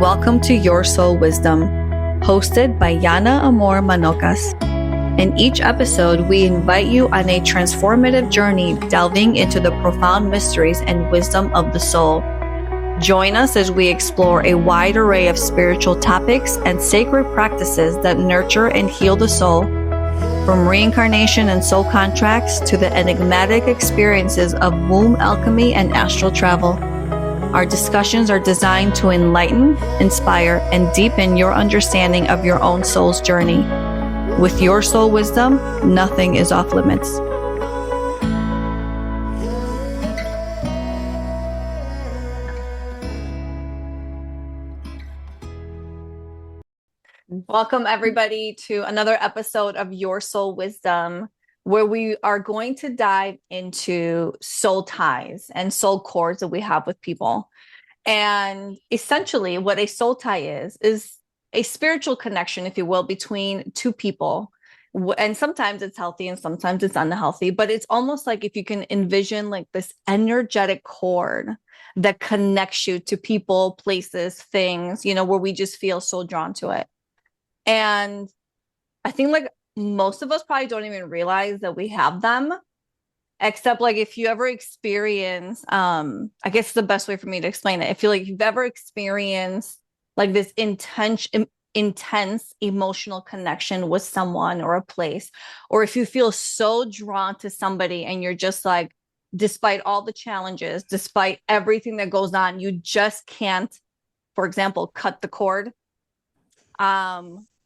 welcome to Your Soul Wisdom, hosted by Yana Amor Manocas. In each episode, we invite you on a transformative journey delving into the profound mysteries and wisdom of the soul. Join us as we explore a wide array of spiritual topics and sacred practices that nurture and heal the soul, from reincarnation and soul contracts to the enigmatic experiences of womb alchemy and astral travel. Our discussions are designed to enlighten, inspire, and deepen your understanding of your own soul's journey. With Your Soul Wisdom, nothing is off limits. Welcome, everybody, to another episode of Your Soul Wisdom, where we are going to dive into soul ties and soul cords that we have with people. And essentially what a soul tie is a spiritual connection, if you will, between two people. And sometimes it's healthy and sometimes it's unhealthy, but it's almost like if you can envision like this energetic cord that connects you to people, places, things, where we just feel so drawn to it. And I think like most of us probably don't even realize that we have them, except like if you ever experience, I guess the best way for me to explain it, I feel like if you've ever experienced like this intense emotional connection with someone or a place, or if you feel so drawn to somebody and you're just like, despite all the challenges, despite everything that goes on, you just can't, for example, cut the cord.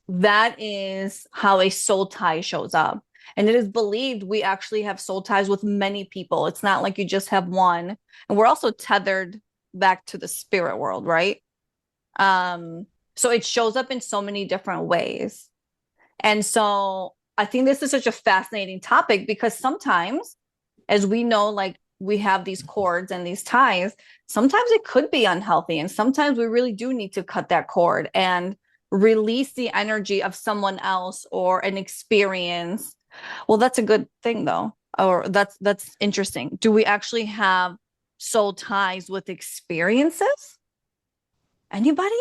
That is how a soul tie shows up. And it is believed we actually have soul ties with many people. It's not like you just have one. And we're also tethered back to the spirit world, right? So it shows up in so many different ways. And so I think this is such a fascinating topic because sometimes, as we know, like we have these cords and these ties, sometimes it could be unhealthy. And sometimes we really do need to cut that cord and release the energy of someone else or an experience. Well, that's a good thing though, or that's interesting. Do we actually have soul ties with experiences? Anybody?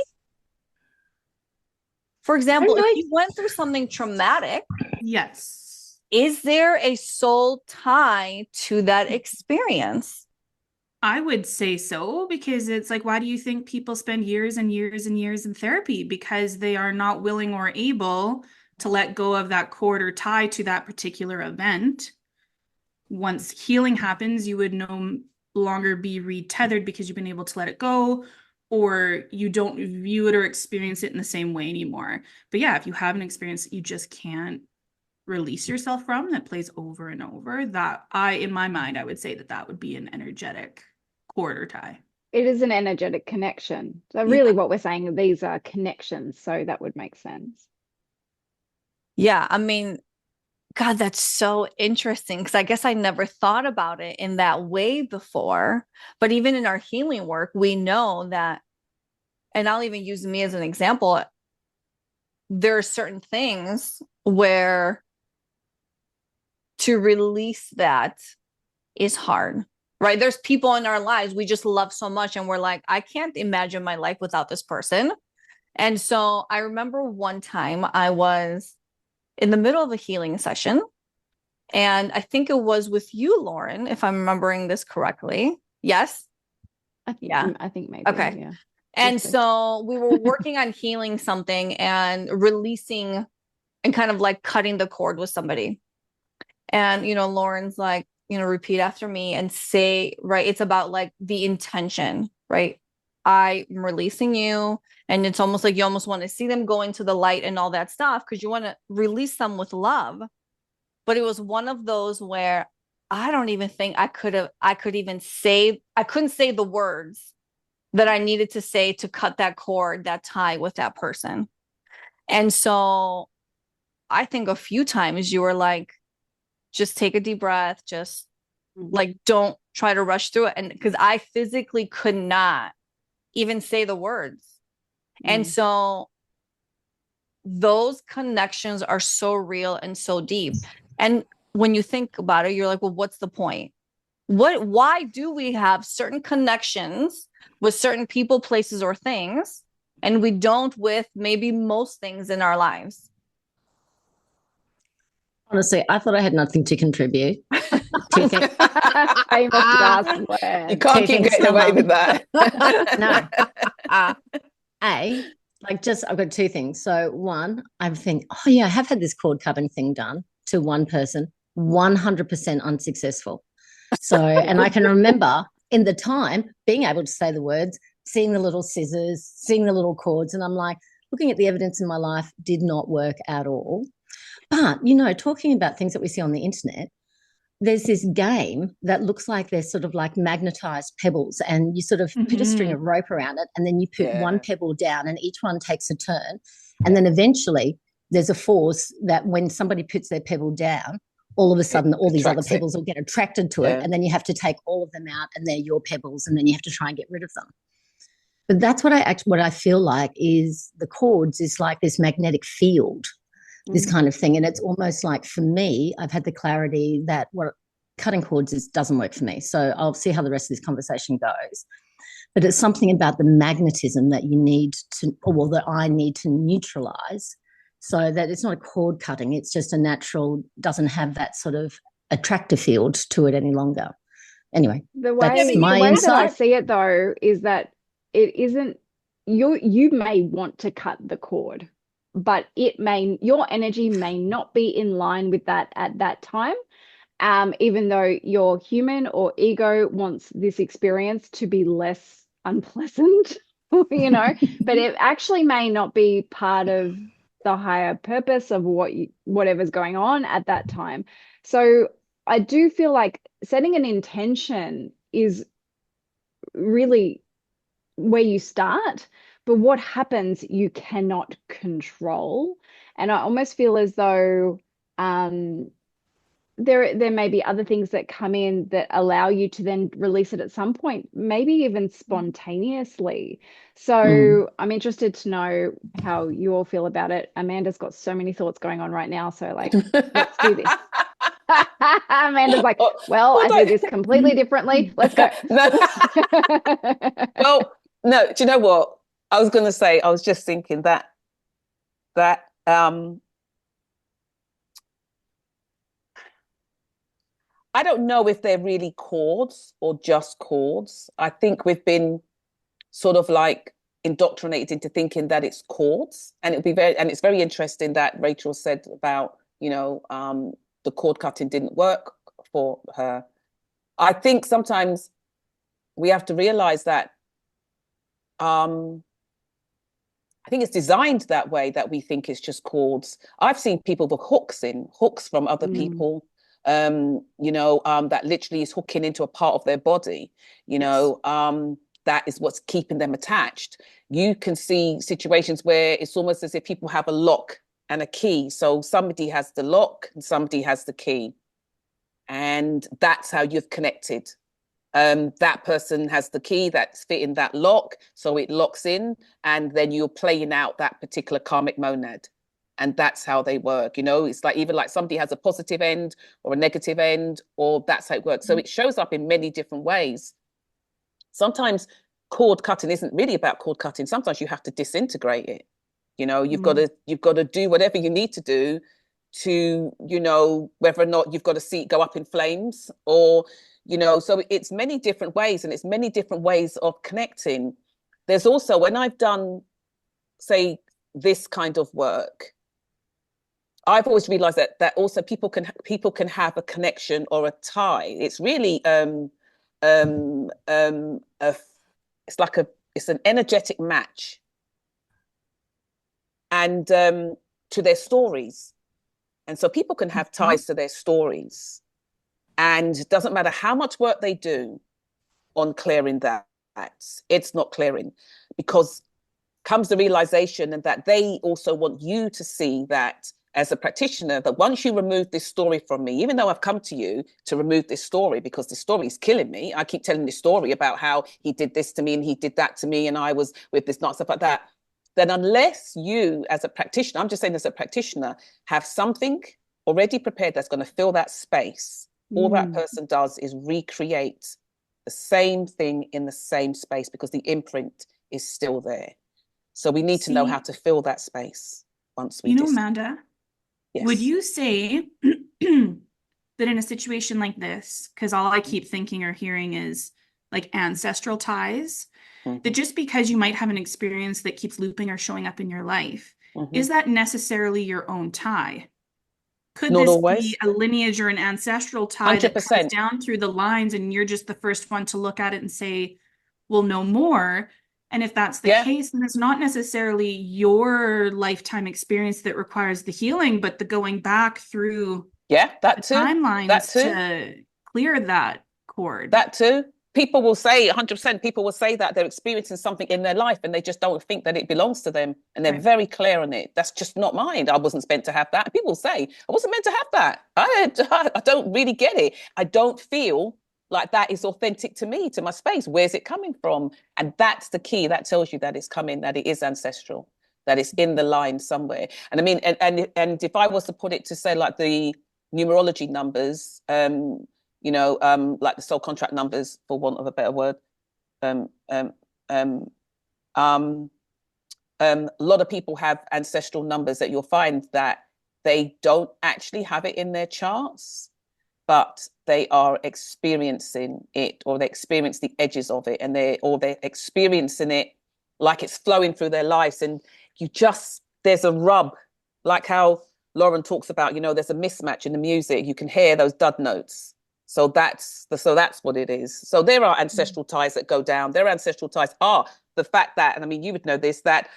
For example, if you went through something traumatic, yes, is there a soul tie to that experience? I would say so, because it's like, why do you think people spend years and years and years in therapy? Because they are not willing or able to let go of that cord or tie to that particular event. Once healing happens, you would no longer be retethered because you've been able to let it go, or you don't view it or experience it in the same way anymore. But yeah, if you have an experience that you just can't release yourself from, that plays over and over, in my mind, I would say that would be an energetic cord or tie. It is an energetic connection. So really what we're saying, these are connections. So that would make sense. Yeah. I mean, God, that's so interesting because I guess I never thought about it in that way before. But even in our healing work, we know that, and I'll even use me as an example, there are certain things where to release that is hard, right? There's people in our lives we just love so much and we're like, I can't imagine my life without this person. And so I remember one time I was in the middle of a healing session, and I think it was with you, Lauren, if I'm remembering this correctly. Yes? I think maybe. Okay. Yeah. And so we were working on healing something and releasing and kind of like cutting the cord with somebody. And, Lauren's like, repeat after me and say, right, it's about like the intention, right? I'm releasing you. And it's almost like you almost want to see them go into the light and all that stuff because you want to release them with love. But it was one of those where I don't even think I couldn't say the words that I needed to say to cut that cord, that tie with that person. And so I think a few times you were like, just take a deep breath, just like, don't try to rush through it. And because I physically could not even say the words. And so those connections are so real and so deep. And when you think about it, you're like, well, what's the point? Why do we have certain connections with certain people, places, or things? and we don't with maybe most things in our lives. Honestly, I thought I had nothing to contribute. Two things. Famous last You word. can't Two keep things getting away with that. No. I've got two things. So one, I think, oh yeah, I have had this cord cutting thing done to one person, 100% unsuccessful. So, and I can remember in the time being able to say the words, seeing the little scissors, seeing the little cords, and I'm like, looking at the evidence in my life did not work at all. But, talking about things that we see on the internet, there's this game that looks like they're sort of like magnetized pebbles, and you sort of put a string of rope around it, and then you put one pebble down and each one takes a turn. And then eventually there's a force that when somebody puts their pebble down, all of a sudden all these other pebbles will get attracted to it. And then you have to take all of them out and they're your pebbles, and then you have to try and get rid of them. But that's what I feel like is the cords is like this magnetic field, this kind of thing. And it's almost like, for me, I've had the clarity that what cutting cords doesn't work for me. So I'll see how the rest of this conversation goes. But it's something about the magnetism that you need to, or that I need to neutralize, so that it's not a cord cutting. It's just a natural, doesn't have that sort of attractive field to it any longer. Anyway, The way that I see it, though, is that it isn't, you may want to cut the cord, but your energy may not be in line with that at that time. Even though your human or ego wants this experience to be less unpleasant, but it actually may not be part of the higher purpose of whatever's going on at that time. So I do feel like setting an intention is really where you start, but what happens you cannot control. And I almost feel as though there may be other things that come in that allow you to then release it at some point, maybe even spontaneously. So I'm interested to know how you all feel about it. Amanda's got so many thoughts going on right now, so let's do this. Amanda's like, I do this completely differently. Let's go. Well, no, do you know what? I was going to say, I was just thinking that I don't know if they're really cords or just cords. I think we've been sort of like indoctrinated into thinking that it's cords, and it's very interesting that Rachel said about, the cord cutting didn't work for her. I think sometimes we have to realize that I think it's designed that way, that we think it's just cords. I've seen people with hooks from other people, that literally is hooking into a part of their body, that is what's keeping them attached. You can see situations where it's almost as if people have a lock and a key. So somebody has the lock and somebody has the key. And that's how you've connected. That person has the key that's fitting that lock, so it locks in, and then you're playing out that particular karmic monad, and that's how they work. It's like either like somebody has a positive end or a negative end, or that's how it works. So it shows up in many different ways. Sometimes cord cutting isn't really about cord cutting. Sometimes you have to disintegrate it. You've got to do whatever you need to do to, whether or not you've got to see it go up in flames, or so it's many different ways, and it's many different ways of connecting. There's also, when I've done, say, this kind of work, I've always realized that also people can have a connection or a tie. It's really it's an energetic match, and to their stories. And so people can have ties to their stories. And it doesn't matter how much work they do on clearing that, it's not clearing, because comes the realization, and that they also want you to see that as a practitioner, that once you remove this story from me, even though I've come to you to remove this story because the story is killing me, I keep telling this story about how he did this to me and he did that to me and I was with this, not stuff like that, then unless you as a practitioner, I'm just saying as a practitioner, have something already prepared that's going to fill that space, all that person does is recreate the same thing in the same space, because the imprint is still there. So we need to know how to fill that space once we Amanda, would you say that in a situation like this, because all I keep thinking or hearing is like ancestral ties, that just because you might have an experience that keeps looping or showing up in your life, is that necessarily your own tie? Could Not this always. be a lineage or an ancestral tie 100%. that comes down through the lines and you're just the first one to look at it and say, we'll know more? And if that's the case, then it's not necessarily your lifetime experience that requires the healing, but the going back through timelines to clear that cord. That too. People will say 100%, people will say that they're experiencing something in their life and they just don't think that it belongs to them. And they're very clear on it. That's just not mine. I wasn't meant to have that. People say, I wasn't meant to have that. I don't really get it. I don't feel like that is authentic to me, to my space. Where's it coming from? And that's the key. That tells you that it's coming, that it is ancestral, that it's in the line somewhere. And I mean, and if I was to put it to say like the numerology numbers, like the soul contract numbers, for want of a better word. A lot of people have ancestral numbers that you'll find that they don't actually have it in their charts, but they are experiencing it, or they experience the edges of it, and they're experiencing it like it's flowing through their lives. And there's a rub, like how Lauren talks about, there's a mismatch in the music. You can hear those dud notes. So that's what it is. So there are ancestral ties that go down. Their ancestral ties are the fact that, and I mean, you would know this, that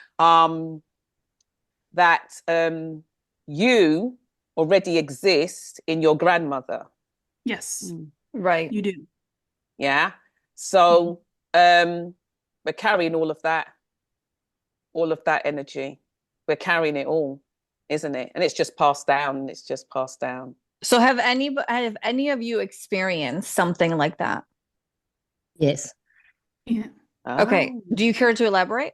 you already exist in your grandmother. Yes. Right. You do. Yeah. So we're carrying all of that energy. We're carrying it all, isn't it? And it's just passed down. So have any of you experienced something like that? Yes. Yeah. Okay. Do you care to elaborate?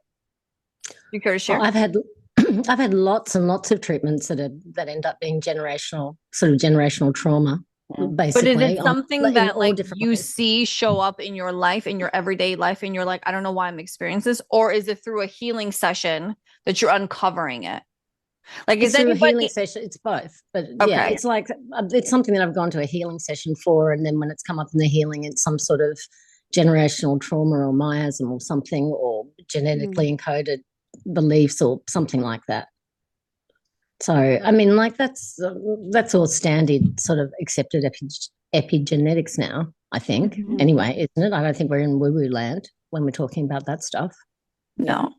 Do you care to share? I've had lots and lots of treatments that end up being generational trauma. Basically, but is it something that like you ways. see show up in your life, in your everyday life, and you're like, I don't know why I'm experiencing this? Or is it through a healing session that you're uncovering it? Like, is through anybody... a healing session? It's both, but yeah, it's like it's something that I've gone to a healing session for, and then when it's come up in the healing, it's some sort of generational trauma or miasm or something, or genetically encoded beliefs or something like that. So I mean, like that's all standard sort of accepted epigenetics now, I think. Anyway, isn't it? I don't think we're in woo-woo land when we're talking about that stuff. No.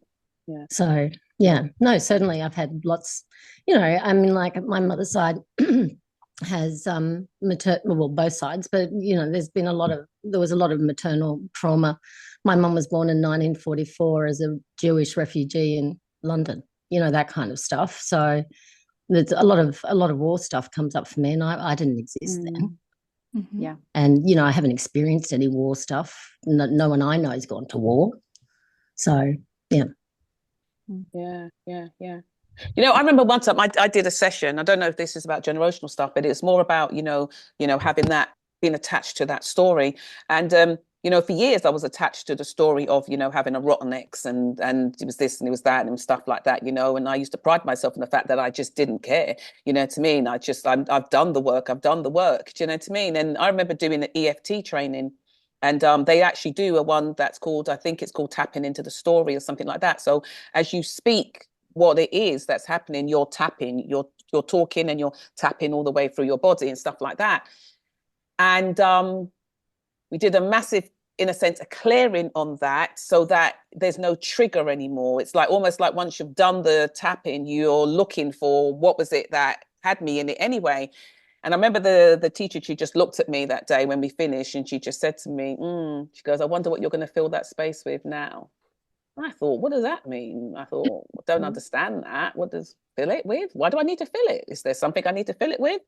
Yeah. So yeah, no, certainly I've had lots, I mean, like my mother's side has both sides, but there was a lot of maternal trauma. My mum was born in 1944 as a Jewish refugee in London, that kind of stuff. So there's a lot of war stuff comes up for me, and I didn't exist then. Yeah. And I haven't experienced any war stuff. No one I know has gone to war. So yeah. Yeah. I remember one time I did a session. I don't know if this is about generational stuff, but it's more about having that, being attached to that story. And for years I was attached to the story of having a rotten ex, and it was this and it was that and stuff like that, and I used to pride myself in the fact that I just didn't care. To me, and I've done the work. Do you know what I mean? And I remember doing the EFT training. And they actually do a one that's called, I think it's called tapping into the story or something like that. So as you speak what it is that's happening, you're tapping, you're talking, and you're tapping all the way through your body and stuff like that. And we did a massive, in a sense, a clearing on that, so that there's no trigger anymore. It's like almost like once you've done the tapping, you're looking for what was it that had me in it anyway. And I remember the teacher, she just looked at me that day when we finished, and she just said to me, she goes, I wonder what you're going to fill that space with now. And I thought, what does that mean? I thought, I don't understand that. What does fill it with? Why do I need to fill it? Is there something I need to fill it with?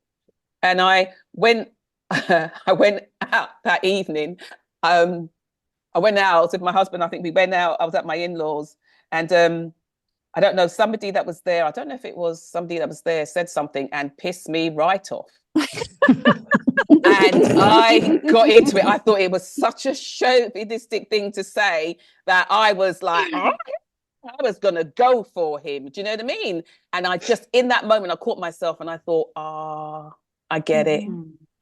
And I went out that evening. I went out with my husband. I think we went out. I was at my in-laws, and I don't know, somebody that was there, I don't know if it was somebody that was there, said something and pissed me right off. And I got into it. I thought it was such a chauvinistic thing to say that I was like, oh. I was gonna go for him. Do you know what I mean? And I just, in that moment, I caught myself and I thought, I get it.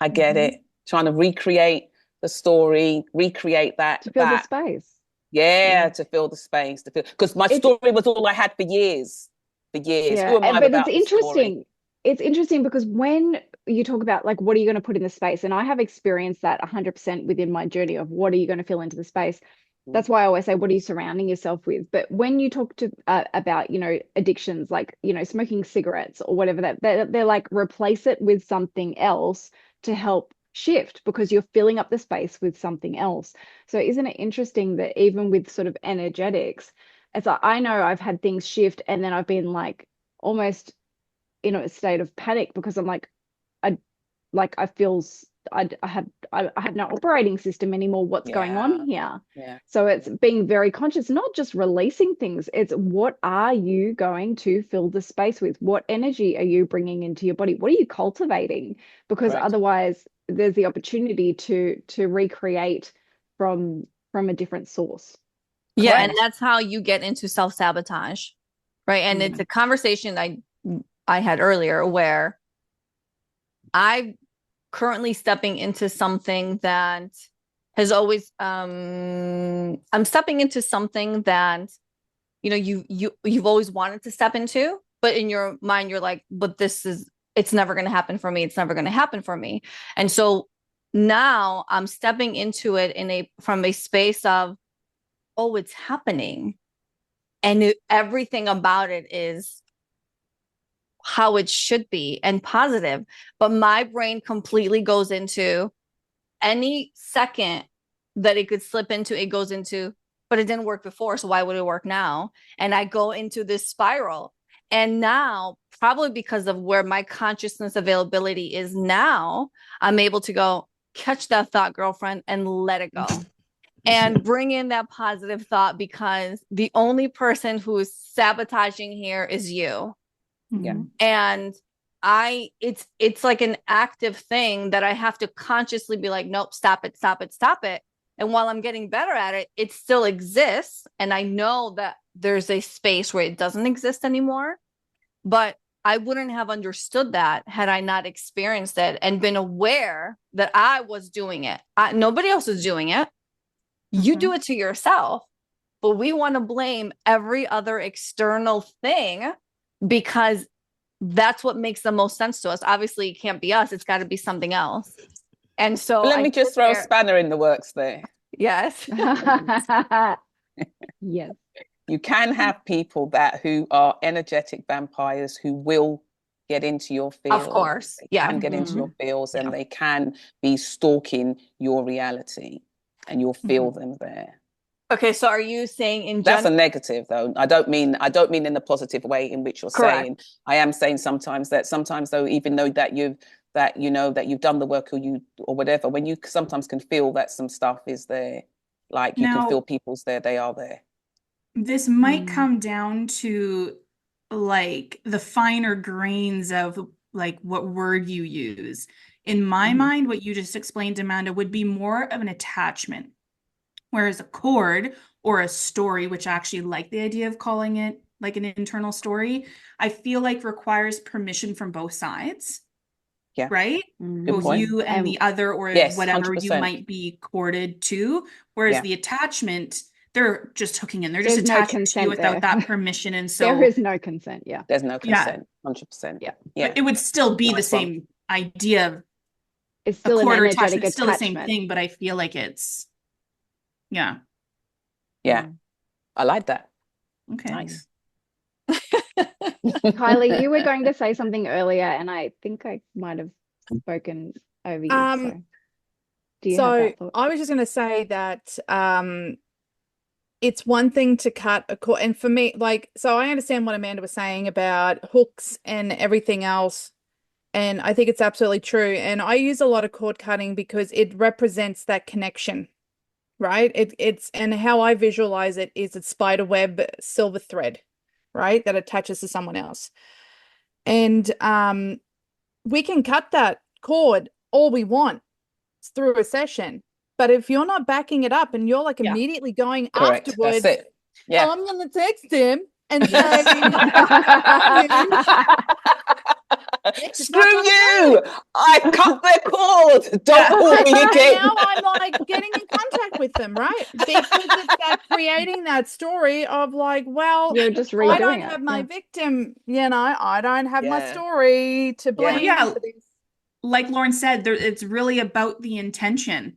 I get it. Trying to recreate the story, recreate that. To fill the space. Yeah, to fill the space, to fill, because my story was all I had for years. For years. Yeah, Who am I but it's without this story? interesting. It's interesting because when you talk about like what are you going to put in the space, and I have experienced that 100% within my journey of what are you going to fill into the space. That's why I always say, what are you surrounding yourself with? But when you talk to about, you know, addictions, like, you know, smoking cigarettes or whatever, that they're like replace it with something else to help shift because you're filling up the space with something else. So isn't it interesting that even with sort of energetics, it's like I know I've had things shift and then I've been like almost in a state of panic because I'm like, I feel I have no operating system anymore. What's going on here? Yeah. So it's being very conscious, not just releasing things. It's what are you going to fill the space with? What energy are you bringing into your body? What are you cultivating? Because otherwise, there's the opportunity to recreate from a different source. Yeah, and that's how you get into self-sabotage, right? And it's a conversation I had earlier where I'm currently stepping into something that has always I'm stepping into something that you know you've always wanted to step into, but in your mind you're like, but it's never going to happen for me. It's never going to happen for me. And so now I'm stepping into it from a space of, oh, it's happening. And everything about it is how it should be and positive. But my brain completely goes into any second that it could slip into, it goes into, but it didn't work before. So why would it work now? And I go into this spiral. And now, probably because of where my consciousness availability is now, I'm able to go, catch that thought, girlfriend, and let it go. And bring in that positive thought because the only person who is sabotaging here is you. Yeah. And it's like an active thing that I have to consciously be like, nope, stop it, stop it, stop it. And while I'm getting better at it, it still exists. And I know that there's a space where it doesn't exist anymore. But I wouldn't have understood that had I not experienced it and been aware that I was doing it. Nobody else is doing it. You do it to yourself, but we want to blame every other external thing because that's what makes the most sense to us. Obviously, it can't be us. It's got to be something else. And so let me just throw a spanner in the works there. Yes. Yes. You can have people who are energetic vampires who will get into your field. Of course. They can get into your fields and they can be stalking your reality and you'll feel them there. Okay, so are you saying that's a negative though? I don't mean in the positive way in which you're saying. I am saying sometimes though, even though that you've done the work or whatever, when you sometimes can feel that some stuff is there, like you can feel people's there, they are there. This might come down to like the finer grains of like what word you use. In my mind, what you just explained, Amanda, would be more of an attachment. Whereas a cord or a story, which I actually like the idea of calling it like an internal story, I feel like requires permission from both sides. Yeah. Right? Both you and the other or whatever 100%. You might be courted to. Whereas the attachment, they're just hooking in. They're just attaching to you without that permission. And so there is no consent. Yeah. There's no consent. 100%. Yeah. But it would still be the same idea. It's still an energetic attachment. It's still the same thing, but I feel like it's yeah. I like that. Okay. Nice. Kylie, you were going to say something earlier, and I think I might have spoken over you. So, do you have that thought? I was just going to say that it's one thing to cut a cord, and for me, like, so I understand what Amanda was saying about hooks and everything else, and I think it's absolutely true. And I use a lot of cord cutting because it represents that connection. Right? It's and how I visualize it is a spider web silver thread, right? That attaches to someone else. And we can cut that cord all we want through a session. But if you're not backing it up and you're like immediately going afterwards, Yeah. I'm going to text him and say, screw you! I cut their cord. Don't call me and again. now I'm like getting in contact with them, right? Because it's that creating that story of like, well, You're just I don't redoing it. have my victim, I don't have my Yeah. story to blame yeah. for this. Like Lauren said, it's really about the intention.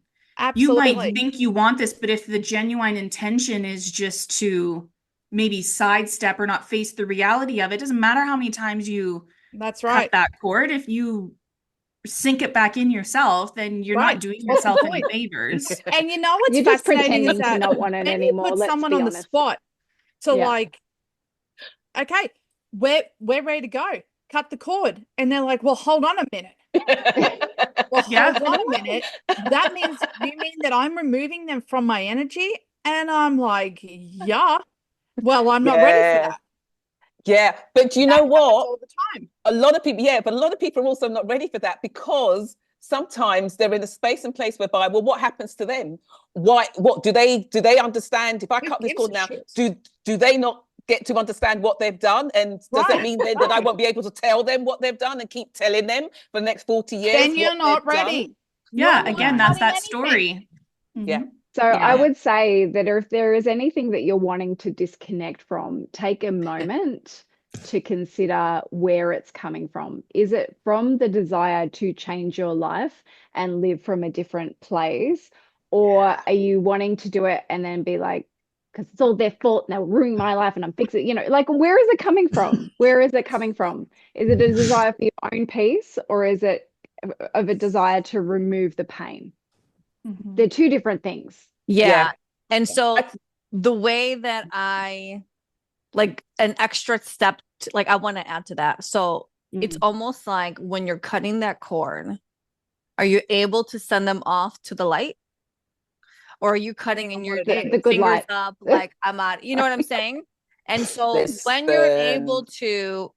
You Absolutely. might think you want this, but if the genuine intention is just to maybe sidestep or not face the reality of it, doesn't matter how many times you That's cut right. that cord. If you sink it back in yourself, then you're Right. not doing What's the yourself any point? favors. And you know what's You're just fascinating is pretending to that not want it then you anymore. put Let's someone be on the honest. spot to Yeah. like, okay, we're ready to go. Cut the cord. And they're like, well, hold on a minute. Well, Yeah. hold on a minute. That means you mean that I'm removing them from my energy? And I'm like, yeah. Well, I'm not ready for that. Yeah, but you That know happens what? all the time. A lot of people, but a lot of people are also not ready for that because sometimes they're in a space and place whereby, well, what happens to them? What do they understand? If I Who cut this gives cord a now, shit? do they not get to understand what they've done? And does that Right, mean then that I right. won't be able to tell them what they've done and keep telling them for the next 40 years Then you're what not they've done? ready. Yeah, You're not again, that's wanting that anything. story. Yeah. Mhm. So I Yeah. would say that if there is anything that you're wanting to disconnect from, take a moment to consider where it's coming from. Is it from the desire to change your life and live from a different place? Or are you wanting to do it and then be like, because it's all their fault and they'll ruin my life and I'm fixing, like where is it coming from? Where is it coming from? Is it a desire for your own peace or is it of a desire to remove the pain? Mhm. They're two different things. Yeah. And Yeah. so the way that I like an extra step, like I want to add to that. So it's almost like when you're cutting that cord, are you able to send them off to the light? Or are you cutting and you're getting The good fingers light. up like I'm out? You know what I'm saying? And so when you're able to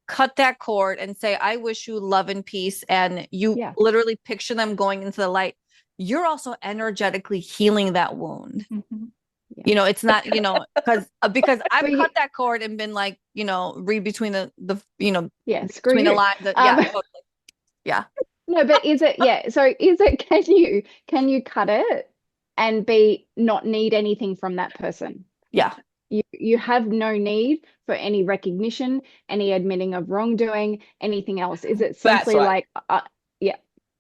cut that cord and say, I wish you love and peace, and you Yeah. literally picture them going into the light, you're also energetically healing that wound. Mhm. It's not, because I've But cut that cord and been like, read between the yeah, screw between the you. lines. Yeah, totally. Yeah. No, but can you cut it and not need anything from that person? Yeah. You have no need for any recognition, any admitting of wrongdoing, anything else. Is it simply right. like yeah.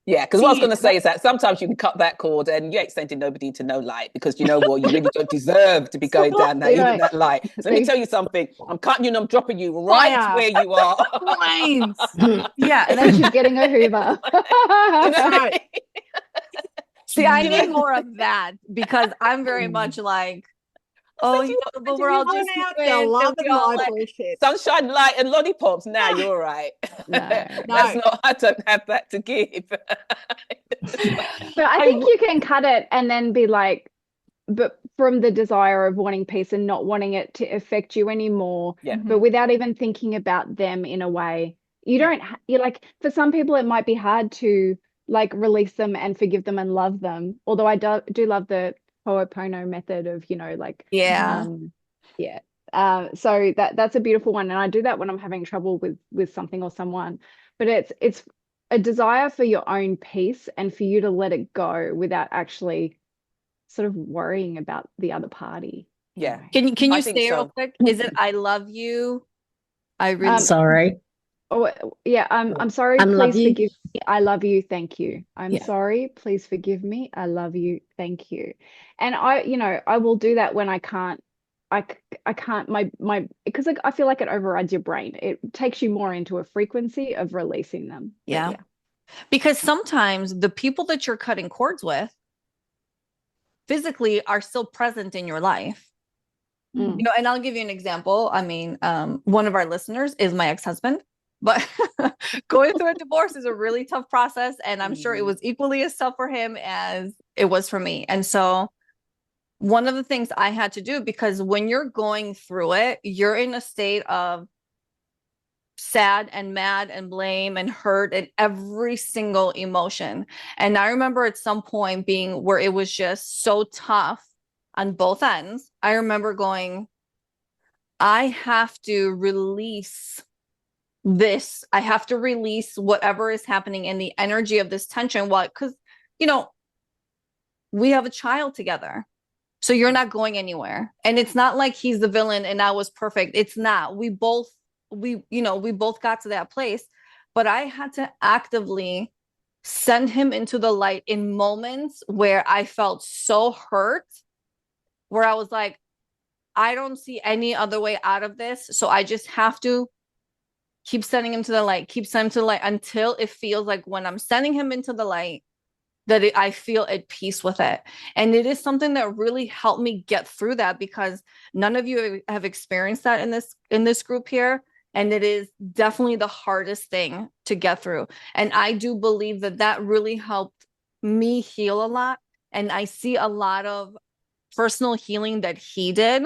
Yeah, because what I was going to say is that sometimes you can cut that cord and you ain't sending nobody to no light because you know what, you really don't deserve to be going down They that light. So let me tell you something. I'm cutting you and I'm dropping you right Fire. where you are. Flames. Yeah. And then she's getting a Hoover. That's right. See, I need more of that because I'm very much like, but we're all just out humans, there and loving we all my like, bullshit. Sunshine, light, and lollipops. Now you're right. No. That's not. I don't have that to give. But I think you can cut it and then be like, but from the desire of wanting peace and not wanting it to affect you anymore, Yeah. but without even thinking about them in a way. You're like, for some people, it might be hard to like release them and forgive them and love them. Although I do love the Ho'oponopono method of, like, yeah. yeah. So that's a beautiful one. And I do that when I'm having trouble with something or someone, but it's a desire for your own peace and for you to let it go without actually sort of worrying about the other party. Yeah. Can you I say think it real so. quick? Is it I love you? I really Sorry. Oh yeah, I'm sorry, love please you. forgive me. I love you, thank you. I'm Yeah. sorry, please forgive me. I love you, thank you. And I will do that when I can't my because I feel like it overrides your brain. It takes you more into a frequency of releasing them. But Yeah. Because sometimes the people that you're cutting cords with physically are still present in your life. Mm. And I'll give you an example. I mean, one of our listeners is my ex-husband, but going through a divorce is a really tough process. And I'm sure it was equally as tough for him as it was for me. And so one of the things I had to do, because when you're going through it, you're in a state of sad and mad and blame and hurt and every single emotion. And I remember at some point being where it was just so tough on both ends. I remember going, I have to release this. I have to release whatever is happening in the energy of this tension. What? Because, you know, we have a child together. So you're not going anywhere. And it's not like he's the villain and I was perfect. It's not. We both got to that place, but I had to actively send him into the light in moments where I felt so hurt, where I was like, I don't see any other way out of this. So I just have to keep sending him to the light, keep sending him to the light until it feels like when I'm sending him into the light, I feel at peace with it. And it is something that really helped me get through that, because none of you have experienced that in this group here. And it is definitely the hardest thing to get through. And I do believe that really helped me heal a lot. And I see a lot of personal healing that he did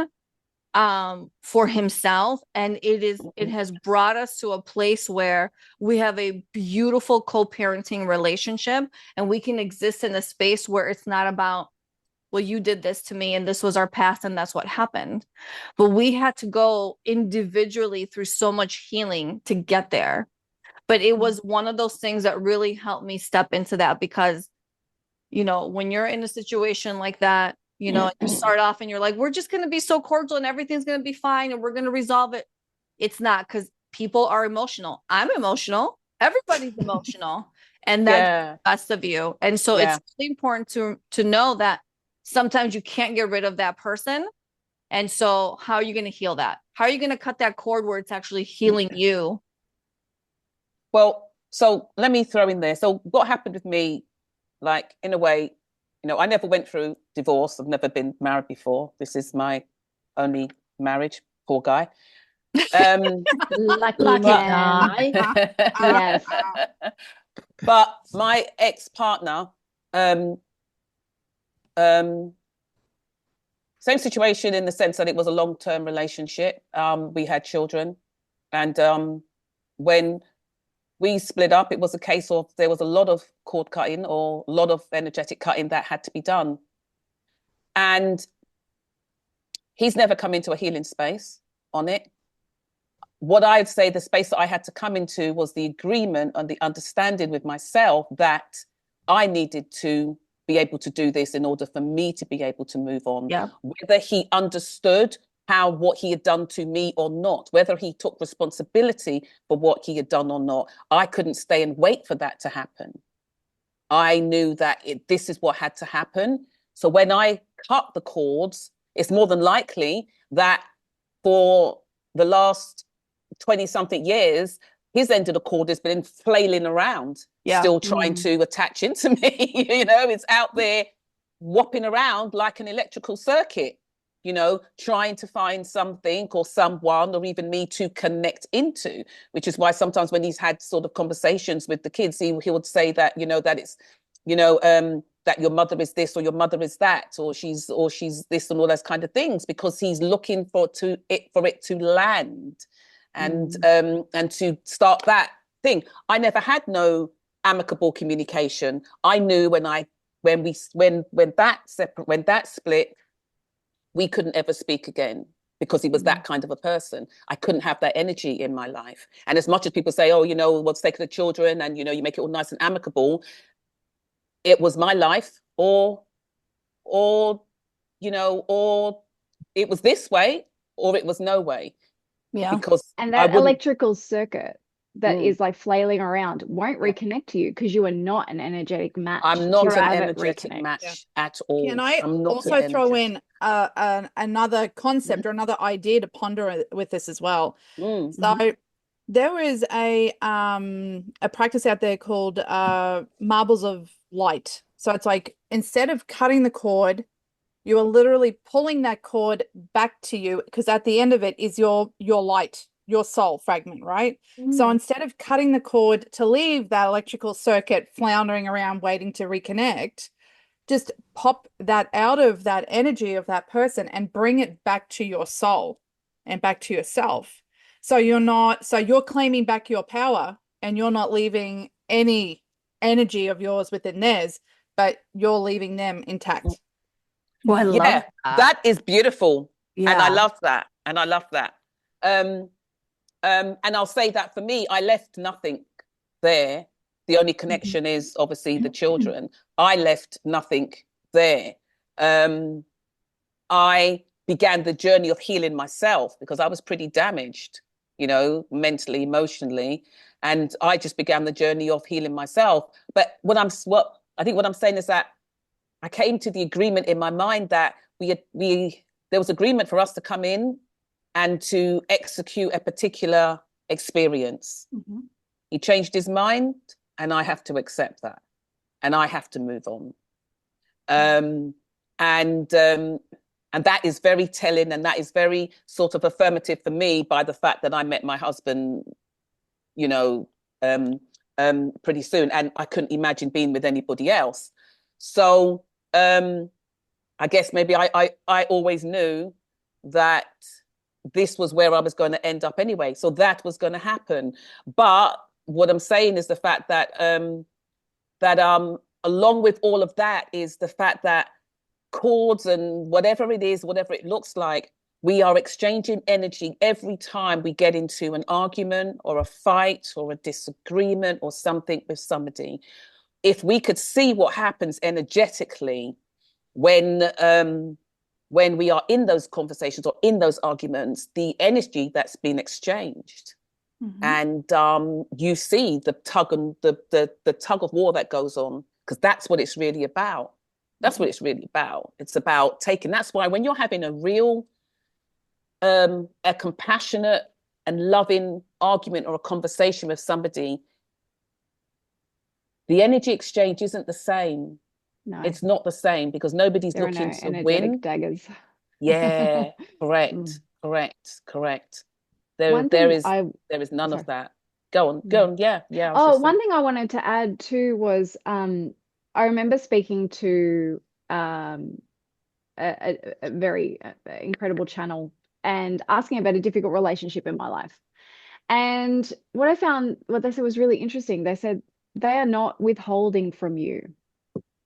for himself, and it has brought us to a place where we have a beautiful co-parenting relationship, and we can exist in a space where it's not about, well, you did this to me and this was our past and that's what happened, but we had to go individually through so much healing to get there. But it was one of those things that really helped me step into that, because when you're in a situation like that, you start off and you're like, we're just going to be so cordial and everything's going to be fine and we're going to resolve it. It's not, because people are emotional. I'm emotional. Everybody's emotional. And that's the best of you. And so it's really important to know that sometimes you can't get rid of that person. And so how are you going to heal that? How are you going to cut that cord where it's actually healing you? Well, so let me throw in there. So what happened with me, like, in a way, I never went through divorce. I've never been married before. This is my only marriage. Poor guy. Lucky guy. Yes. But my ex-partner, same situation in the sense that it was a long-term relationship. We had children, and when we split up, it was a case of there was a lot of cord cutting or a lot of energetic cutting that had to be done. And he's never come into a healing space on it. What I'd say the space that I had to come into was the agreement and the understanding with myself that I needed to be able to do this in order for me to be able to move on. Yeah. Whether he understood what he had done to me or not, whether he took responsibility for what he had done or not, I couldn't stay and wait for that to happen. I knew that this is what had to happen. So when I cut the cords, it's more than likely that for the last 20-something years, his end of the cord has been flailing around, still trying to attach into me. It's out there whopping around like an electrical circuit, trying to find something or someone or even me to connect into, which is why sometimes when he's had sort of conversations with the kids, he would say that, that it's, that your mother is this or your mother is that, or she's this and all those kind of things, because he's looking for it to land and to start that thing. I never had no amicable communication. I knew when that split, we couldn't ever speak again, because he was that kind of a person. I couldn't have that energy in my life. And as much as people say, oh, what's taking the children and, you make it all nice and amicable, it was my life or it was this way or it was no way. Yeah. Because and that electrical circuit that is like flailing around won't reconnect to you, because you are not an energetic match. I'm not an energetic match at all. Can I also throw in another concept or another idea to ponder with this as well? So there is a practice out there called marbles of light. So it's like, instead of cutting the cord, you are literally pulling that cord back to you, because at the end of it is your light, your soul fragment, right? So instead of cutting the cord to leave that electrical circuit floundering around waiting to reconnect, just pop that out of that energy of that person and bring it back to your soul and back to yourself. So you're claiming back your power, and you're not leaving any energy of yours within theirs, but you're leaving them intact. Well, I love that. That is beautiful. Yeah. And I love that. And I'll say that for me, I left nothing there. The only connection is obviously the children. I left nothing there. I began the journey of healing myself because I was pretty damaged, you know, mentally, emotionally. And I just began the journey of healing myself. But what I'm saying is that I came to the agreement in my mind that there was agreement for us to come in and to execute a particular experience. He changed his mind, and I have to accept that, and I have to move on. And that is very telling, and that is very sort of affirmative for me by the fact that I met my husband, you know, pretty soon, and I couldn't imagine being with anybody else. So I guess maybe I always knew that this was where I was going to end up anyway. So that was going to happen. But what I'm saying is the fact that along with all of that is the fact that chords and whatever it is, whatever it looks like, we are exchanging energy every time we get into an argument or a fight or a disagreement or something with somebody. If we could see what happens energetically when we are in those conversations or in those arguments, the energy that's been exchanged. And you see the tug of war that goes on, because that's what it's really about. That's what it's really about. It's about taking. That's why when you're having a real, a compassionate and loving argument or a conversation with somebody, the energy exchange isn't the same. No, it's not the same, because nobody's there looking are no to energetic win. daggers. Yeah, correct. There is none of that. Go on. Yeah. One thing I wanted to add too was I remember speaking to a very incredible channel and asking about a difficult relationship in my life. And what they said was really interesting. They said they are not withholding from you.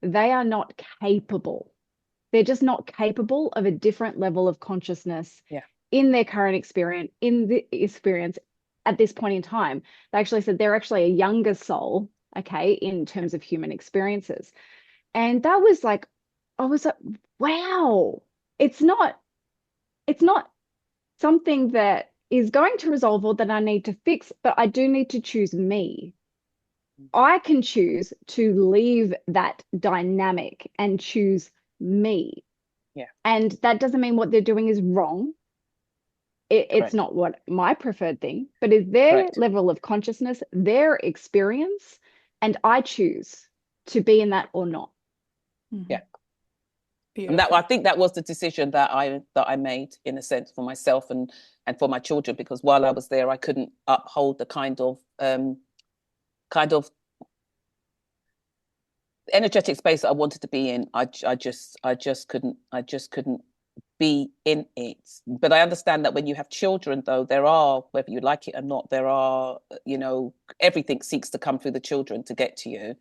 They are not capable. They're just not capable of a different level of consciousness in their current experience, at this point in time. They actually said they're actually a younger soul, okay, in terms of human experiences. And that was like, I was like, wow, it's not something that is going to resolve or that I need to fix, but I do need to choose me. I can choose to leave that dynamic and choose me. Yeah. And that doesn't mean what they're doing is wrong. It's not what my preferred thing, but it's their level of consciousness, their experience, and I choose to be in that or not. Yeah. Beautiful. And I think that was the decision that I made, in a sense, for myself and for my children, because while I was there, I couldn't uphold the kind of energetic space that I wanted to be in. I just couldn't be in it. But I understand that when you have children, though, there are, whether you like it or not, there are, you know, everything seeks to come through the children to get to you,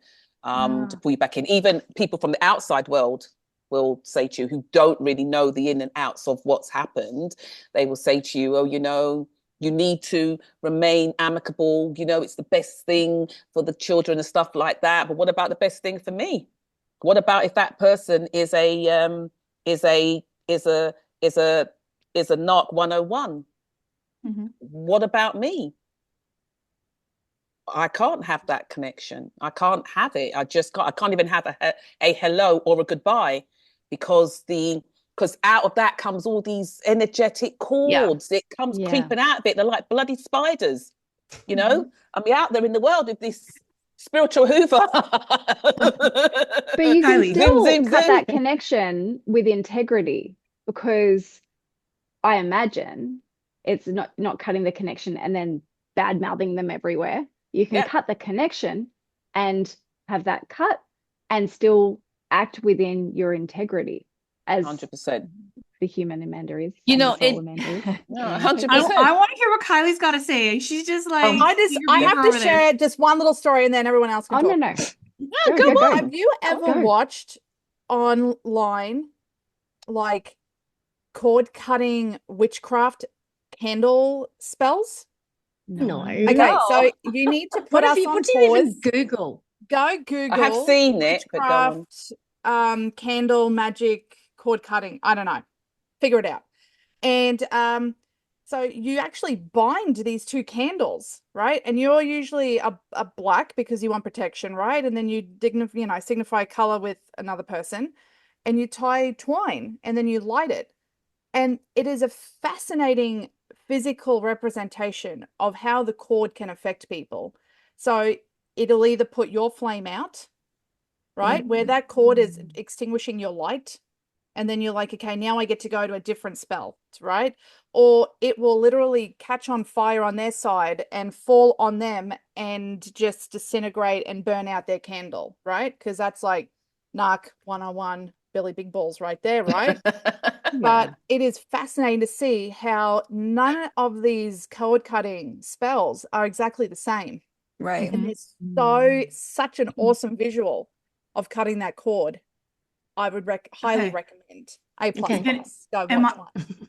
to pull you back in. Even people from the outside world will say to you, who don't really know the in and outs of what's happened, they will say to you, oh, you know, you need to remain amicable, you know, it's the best thing for the children and stuff like that. But what about the best thing for me? What about if that person is a narc 101? What about me? I can't have that connection. I can't have it. I can't even have a hello or a goodbye, because out of that comes all these energetic cords. It comes creeping out of it. They're like bloody spiders, you know. I'm out there in the world with this spiritual hoover. But you can still cut that connection with integrity, because I imagine it's not cutting the connection and then bad mouthing them everywhere. You can cut the connection and have that cut and still act within your integrity, as 100%. the human Amanda is. You know, Amanda is. 100%. I want to hear what Kylie's got to say. She's just like, I have to share just one little story, and then everyone else can talk. No. Go on. Have you ever watched online, like, cord cutting witchcraft candle spells? No. Okay, No. so you need to put What us do on you even pause. Google? Go Google. I have seen it, but go on. Candle magic cord cutting. I don't know. Figure it out. And so you actually bind these two candles, right? And you're usually a black because you want protection, right? And then you signify color with another person, and you tie twine, and then you light it. And it is a fascinating physical representation of how the cord can affect people. So it'll either put your flame out, right? Where that cord is extinguishing your light. And then you're like, okay, now I get to go to a different spell, right? Or it will literally catch on fire on their side and fall on them and just disintegrate and burn out their candle, right? Because that's like narc 101, Billy Big Balls right there, right? But it is fascinating to see how none of these cord cutting spells are exactly the same. Right. And it's such an awesome visual of cutting that cord. I would highly recommend A++. Okay. Go watch one.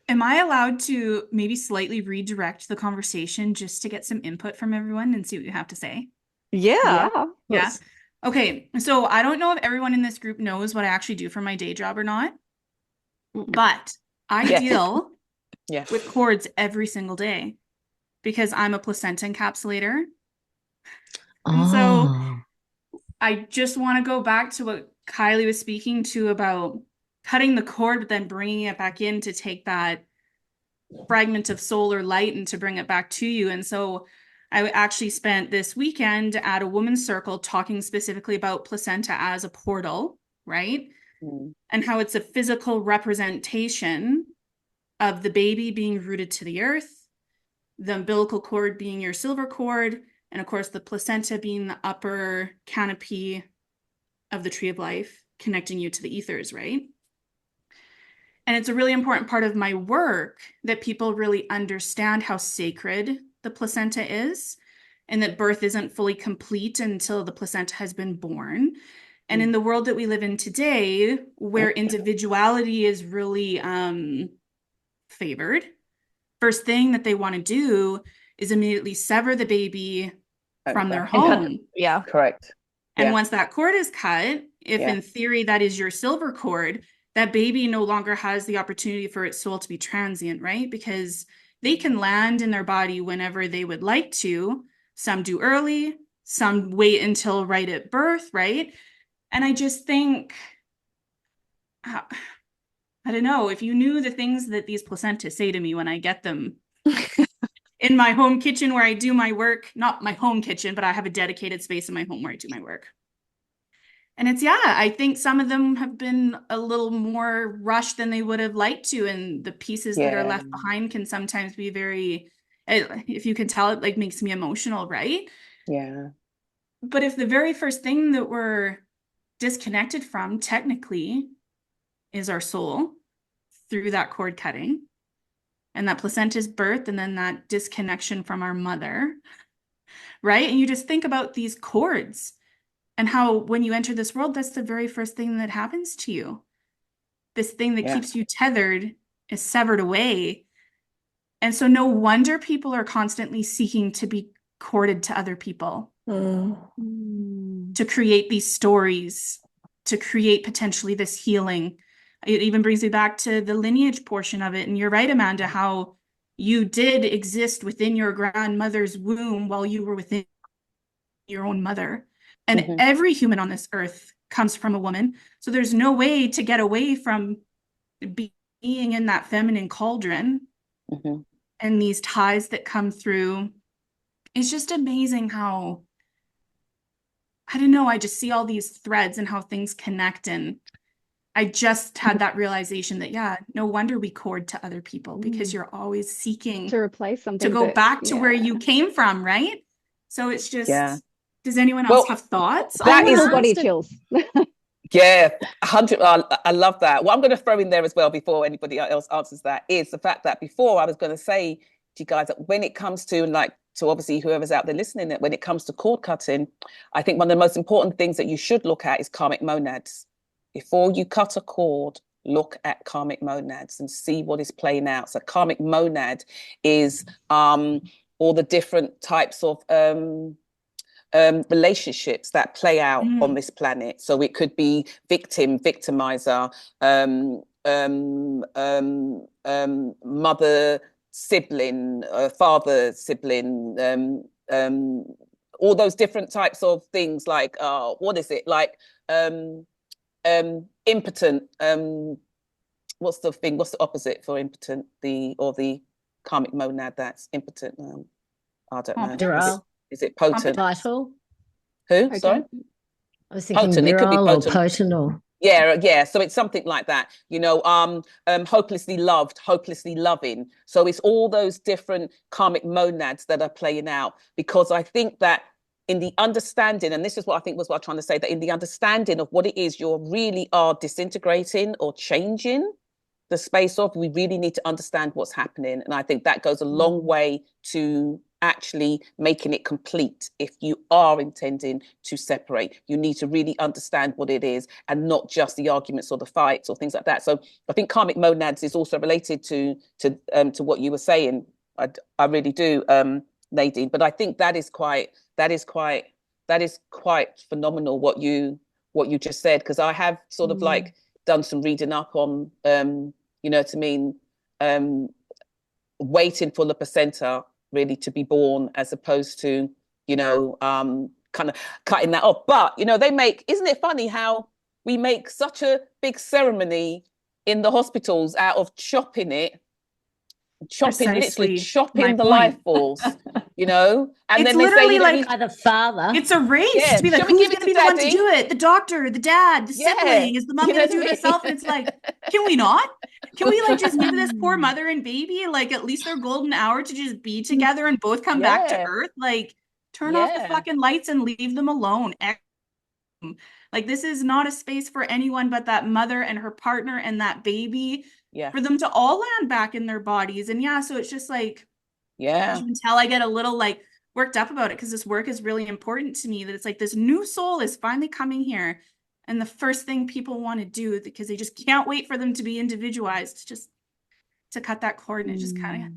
Am I allowed to maybe slightly redirect the conversation just to get some input from everyone and see what you have to say? Yeah. Yeah. Okay. So I don't know if everyone in this group knows what I actually do for my day job or not, but I deal with cords every single day because I'm a placenta encapsulator. And so I just want to go back to what Kylie was speaking to about cutting the cord, but then bringing it back in to take that fragment of soul or light and to bring it back to you. And so I actually spent this weekend at a women's circle talking specifically about placenta as a portal, right? And how it's a physical representation of the baby being rooted to the earth, the umbilical cord being your silver cord, and of course the placenta being the upper canopy of the tree of life, connecting you to the ethers, right? And it's a really important part of my work that people really understand how sacred the placenta is, and that birth isn't fully complete until the placenta has been born. And in the world that we live in today, where individuality is really favored, first thing that they want to do is immediately sever the baby from their home. Correct. And once that cord is cut, if in theory that is your silver cord, that baby no longer has the opportunity for its soul to be transient, right? Because they can land in their body whenever they would like to. Some do early, some wait until right at birth, right? And I just think, I don't know, if you knew the things that these placentas say to me when I get them in my home kitchen where I do my work, not my home kitchen, but I have a dedicated space in my home where I do my work. And it's, I think some of them have been a little more rushed than they would have liked to. And the pieces that are left behind can sometimes be very, if you can tell, it like makes me emotional, right? Yeah. But if the very first thing that we're disconnected from technically is our soul through that cord cutting, and that placenta's birth, and then that disconnection from our mother, right? And you just think about these cords and how when you enter this world, that's the very first thing that happens to you. This thing that keeps you tethered is severed away. And so no wonder people are constantly seeking to be corded to other people, to create these stories, to create potentially this healing. It even brings me back to the lineage portion of it. And you're right, Amanda, how you did exist within your grandmother's womb while you were within your own mother. And every human on this earth comes from a woman. So there's no way to get away from being in that feminine cauldron and these ties that come through. It's just amazing how, I don't know, I just see all these threads and how things connect. And I just had that realization that, no wonder we cord to other people, because you're always seeking to replace something, to go back to where you came from, right? So it's just, does anyone else have thoughts? That is body chills. 100. I love that. What I'm going to throw in there as well before anybody else answers that is the fact that before I was going to say to you guys that when it comes to, like, to obviously whoever's out there listening, that when it comes to cord cutting, I think one of the most important things that you should look at is karmic monads. Before you cut a cord, look at karmic monads and see what is playing out. So karmic monad is all the different types of relationships that play out on this planet. So it could be victim, victimizer, mother, sibling, father, sibling, all those different types of things. Like what is it? Like impotent. What's the thing? What's the opposite for impotent? The karmic monad that's impotent. I don't know. Virile. Is it potent? Vital. Who? Potent. Sorry? I was thinking Potent. It could be virile or potent. potent or Yeah. So it's something like that, you know, hopelessly loved, hopelessly loving. So it's all those different karmic monads that are playing out, because I think that in the understanding, and this is what I think was what I'm trying to say, that in the understanding of what it is you really are disintegrating or changing the space of, we really need to understand what's happening. And I think that goes a long way to actually making it complete. If you are intending to separate, you need to really understand what it is, and not just the arguments or the fights or things like that. So I think karmic monads is also related to what you were saying. I really do, Nadine. But I think that is quite phenomenal what you just said, because I have sort of like done some reading up on you know what I mean, waiting for the placenta really to be born, as opposed to, you know, kind of cutting that off. But, you know, isn't it funny how we make such a big ceremony in the hospitals out of literally chopping the life force, you know? And it's then they say, literally you like by the father. it's a race to be like, shall we who's give it going to be to the one to daddy? do it? The doctor, the dad, the sibling. Is the mom You know going to do what it I mean? herself? And it's like, can we not? Can we like just give this poor mother and baby like at least their golden hour to just be together and both come back to Earth? Like, turn off the fucking lights and leave them alone. Like, this is not a space for anyone but that mother and her partner and that baby, for them to all land back in their bodies. And yeah, so it's just like, as you can tell, I get a little like worked up about it, because this work is really important to me, that it's like this new soul is finally coming here. And the first thing people want to do, because they just can't wait for them to be individualized, just to cut that cord. And it just kind of,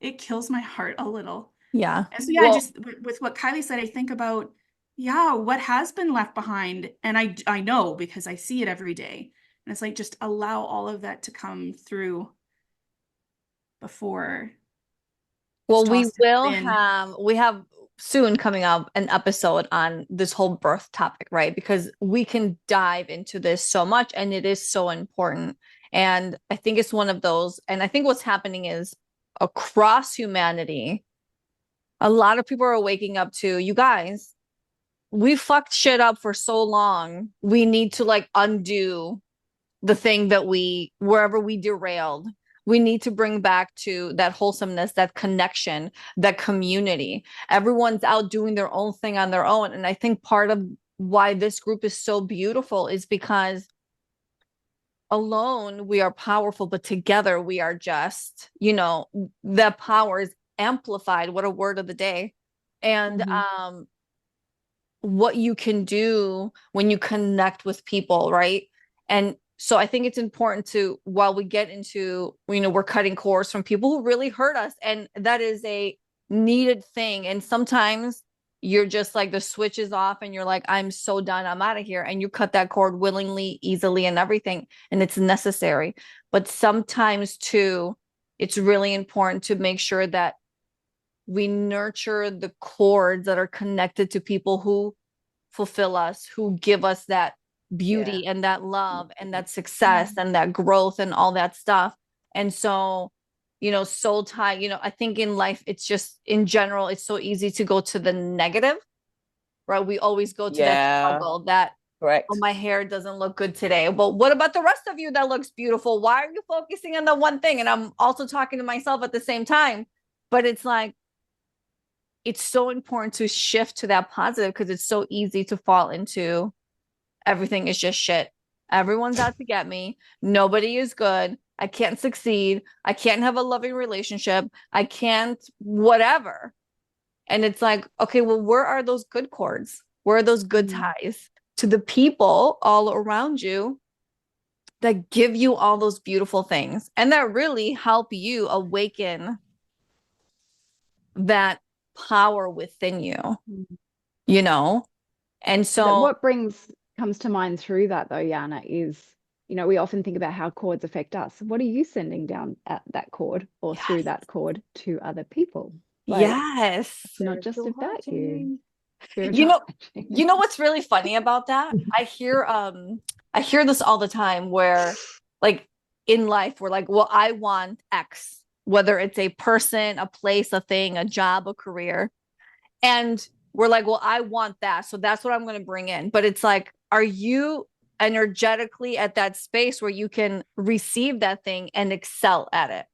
it kills my heart a little. Yeah. And so, yeah, just with what Kylie said, I think about, what has been left behind. And I know, because I see it every day. And it's like, just allow all of that to come through before. Well, we have soon coming up an episode on this whole birth topic, right? Because we can dive into this so much, and it is so important. And I think it's one of those, and I think what's happening is across humanity, a lot of people are waking up to, you guys, we fucked shit up for so long. We need to like undo the thing that wherever we derailed. We need to bring back to that wholesomeness, that connection, that community. Everyone's out doing their own thing on their own. And I think part of why this group is so beautiful is because alone we are powerful, but together we are just, you know, the power is amplified. What a word of the day. And what you can do when you connect with people, right? And so I think it's important to, while we get into, you know, we're cutting cords from people who really hurt us, and that is a needed thing. And sometimes you're just like, the switch is off and you're like, I'm so done, I'm out of here. And you cut that cord willingly, easily, and everything. And it's necessary. But sometimes too, it's really important to make sure that we nurture the cords that are connected to people who fulfill us, who give us that beauty and that love and that success and that growth and all that stuff. And so, you know, soul tie, you know, I think in life, it's just in general, it's so easy to go to the negative, right? We always go to that struggle, that, correct. Oh, my hair doesn't look good today. But what about the rest of you that looks beautiful? Why are you focusing on the one thing? And I'm also talking to myself at the same time. But it's like, it's so important to shift to that positive, because it's so easy to fall into everything is just shit. Everyone's out to get me. Nobody is good. I can't succeed. I can't have a loving relationship. I can't whatever. And it's like, okay, well, where are those good cords? Where are those good ties to the people all around you that give you all those beautiful things and that really help you awaken that power within you, you know? And so What comes to mind through that though, Yana, is, we often think about how cords affect us. What are you sending down at that cord or through that cord to other people? Yes. It's not just about you. You know what's really funny about that? I hear this all the time where like in life we're like, well, I want X, whether it's a person, a place, a thing, a job, a career. And we're like, well, I want that. So that's what I'm going to bring in. But it's like, are you energetically at that space where you can receive that thing and excel at it?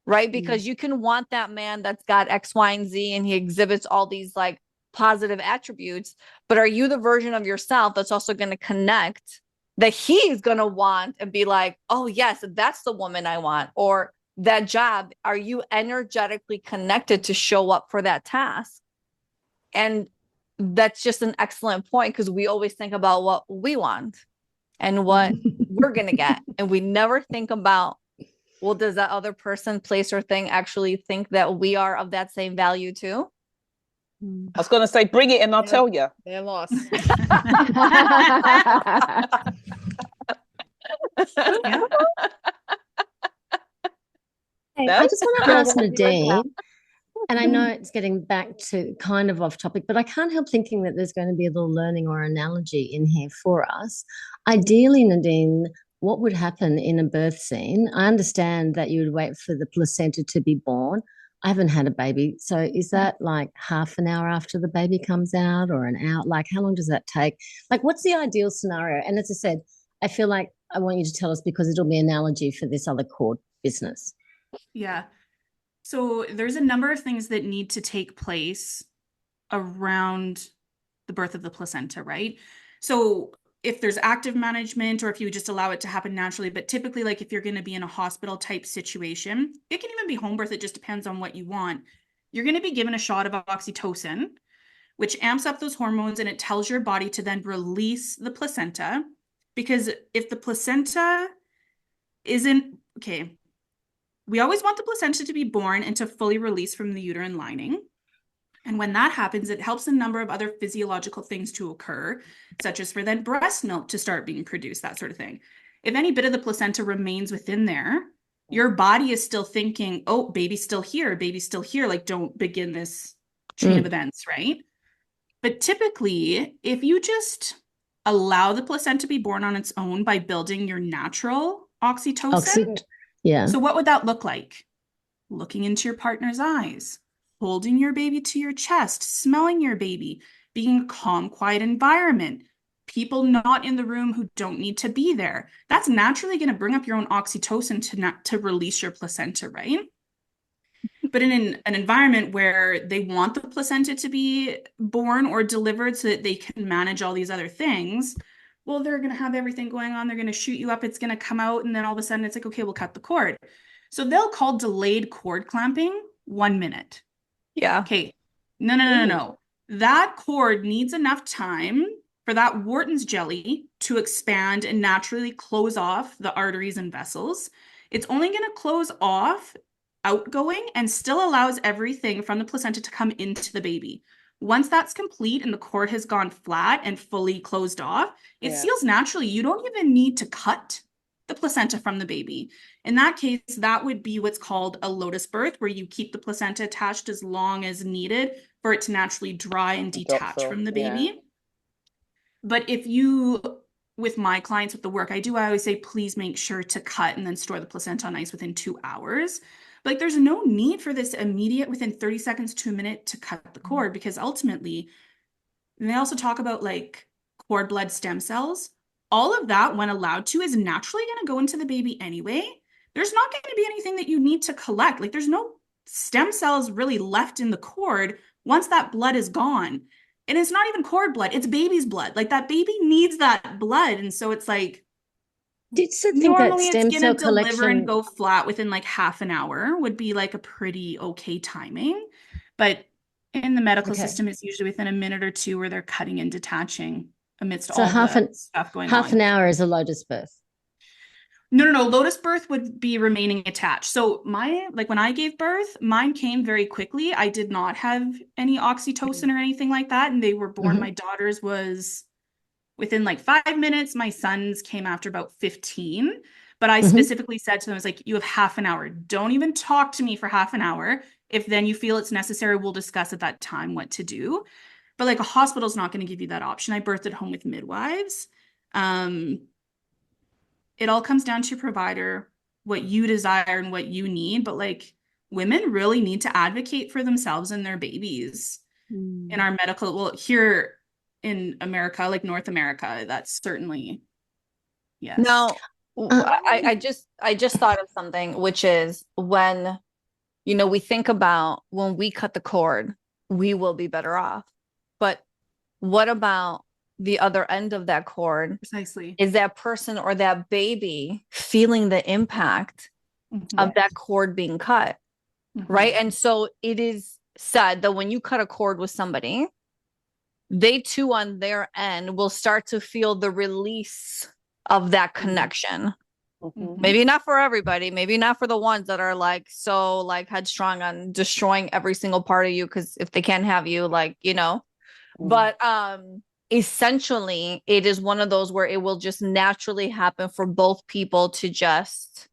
Right? Because you can want that man that's got X, Y, and Z and he exhibits all these like positive attributes. But are you the version of yourself that's also going to connect that he's going to want and be like, oh, yes, that's the woman I want? Or that job, are you energetically connected to show up for that task? And that's just an excellent point because we always think about what we want and what we're going to get. And we never think about, well, does that other person, place, or thing actually think that we are of that same value too? I was going to say, bring it and I'll tell you. They're lost. Yeah. Hey, I just want to ask Nadine, and I know it's getting back to kind of off topic, but I can't help thinking that there's going to be a little learning or analogy in here for us. Ideally, Nadine, what would happen in a birth scene? I understand that you would wait for the placenta to be born. I haven't had a baby. So is that like half an hour after the baby comes out or an hour? Like, how long does that take? Like, what's the ideal scenario? And as I said, I feel like I want you to tell us because it'll be an analogy for this other cord business. Yeah. So there's a number of things that need to take place around the birth of the placenta, right? So if there's active management or if you just allow it to happen naturally, but typically like if you're going to be in a hospital type situation, it can even be home birth. It just depends on what you want. You're going to be given a shot of oxytocin, which amps up those hormones and it tells your body to then release the placenta. Because if the placenta isn't, okay, we always want the placenta to be born and to fully release from the uterine lining. And when that happens, it helps a number of other physiological things to occur, such as for then breast milk to start being produced, that sort of thing. If any bit of the placenta remains within there, your body is still thinking, oh, baby's still here, like don't begin this chain of events, right? But typically, if you just allow the placenta to be born on its own by building your natural oxytocin, yeah. So what would that look like? Looking into your partner's eyes, holding your baby to your chest, smelling your baby, being in a calm, quiet environment, people not in the room who don't need to be there. That's naturally going to bring up your own oxytocin to release your placenta, right? But in an environment where they want the placenta to be born or delivered so that they can manage all these other things, well, they're going to have everything going on. They're going to shoot you up. It's going to come out. And then all of a sudden it's like, okay, we'll cut the cord. So they'll call delayed cord clamping 1 minute. Yeah. Okay. No. That cord needs enough time for that Wharton's jelly to expand and naturally close off the arteries and vessels. It's only going to close off outgoing and still allows everything from the placenta to come into the baby. Once that's complete and the cord has gone flat and fully closed off, it seals naturally. You don't even need to cut the placenta from the baby. In that case, that would be what's called a lotus birth, where you keep the placenta attached as long as needed for it to naturally dry and detach from the baby. Yeah. But if you, with my clients, with the work I do, I always say, please make sure to cut and then store the placenta on ice within 2 hours. But like, there's no need for this immediate within 30 seconds to a minute to cut the cord, because ultimately, and they also talk about like cord blood stem cells. All of that, when allowed to, is naturally going to go into the baby anyway. There's not going to be anything that you need to collect. Like there's no stem cells really left in the cord once that blood is gone. And it's not even cord blood, it's baby's blood. Like that baby needs that blood. And so it's like, normally it's going to deliver and go flat within like half an hour would be like a pretty okay timing. But in the medical system, it's usually within a minute or two where they're cutting and detaching amidst all the stuff going on. Half an hour is a lotus birth. No. Lotus birth would be remaining attached. So when I gave birth, mine came very quickly. I did not have any oxytocin or anything like that. And they were born, Mhm. my daughter's was within like 5 minutes. My son's came after about 15. But I Mhm. specifically said to them, I was like, you have half an hour. Don't even talk to me for half an hour. If then you feel it's necessary, we'll discuss at that time what to do. But like a hospital's not going to give you that option. I birthed at home with midwives. It all comes down to your provider, what you desire and what you need. But like women really need to advocate for themselves and their babies in our medical, well, here in America, like North America, that's certainly, yes. Now, Uh, I just thought of something, which is when, we think about when we cut the cord, we will be better off. But what about the other end of that cord? Precisely. Is that person or that baby feeling the impact of that cord being cut? Right. And so it is said that when you cut a cord with somebody, they too on their end will start to feel the release of that connection. Maybe not for everybody, maybe not for the ones that are like so like headstrong on destroying every single part of you, because if they can't have you, like, but essentially it is one of those where it will just naturally happen for both people to just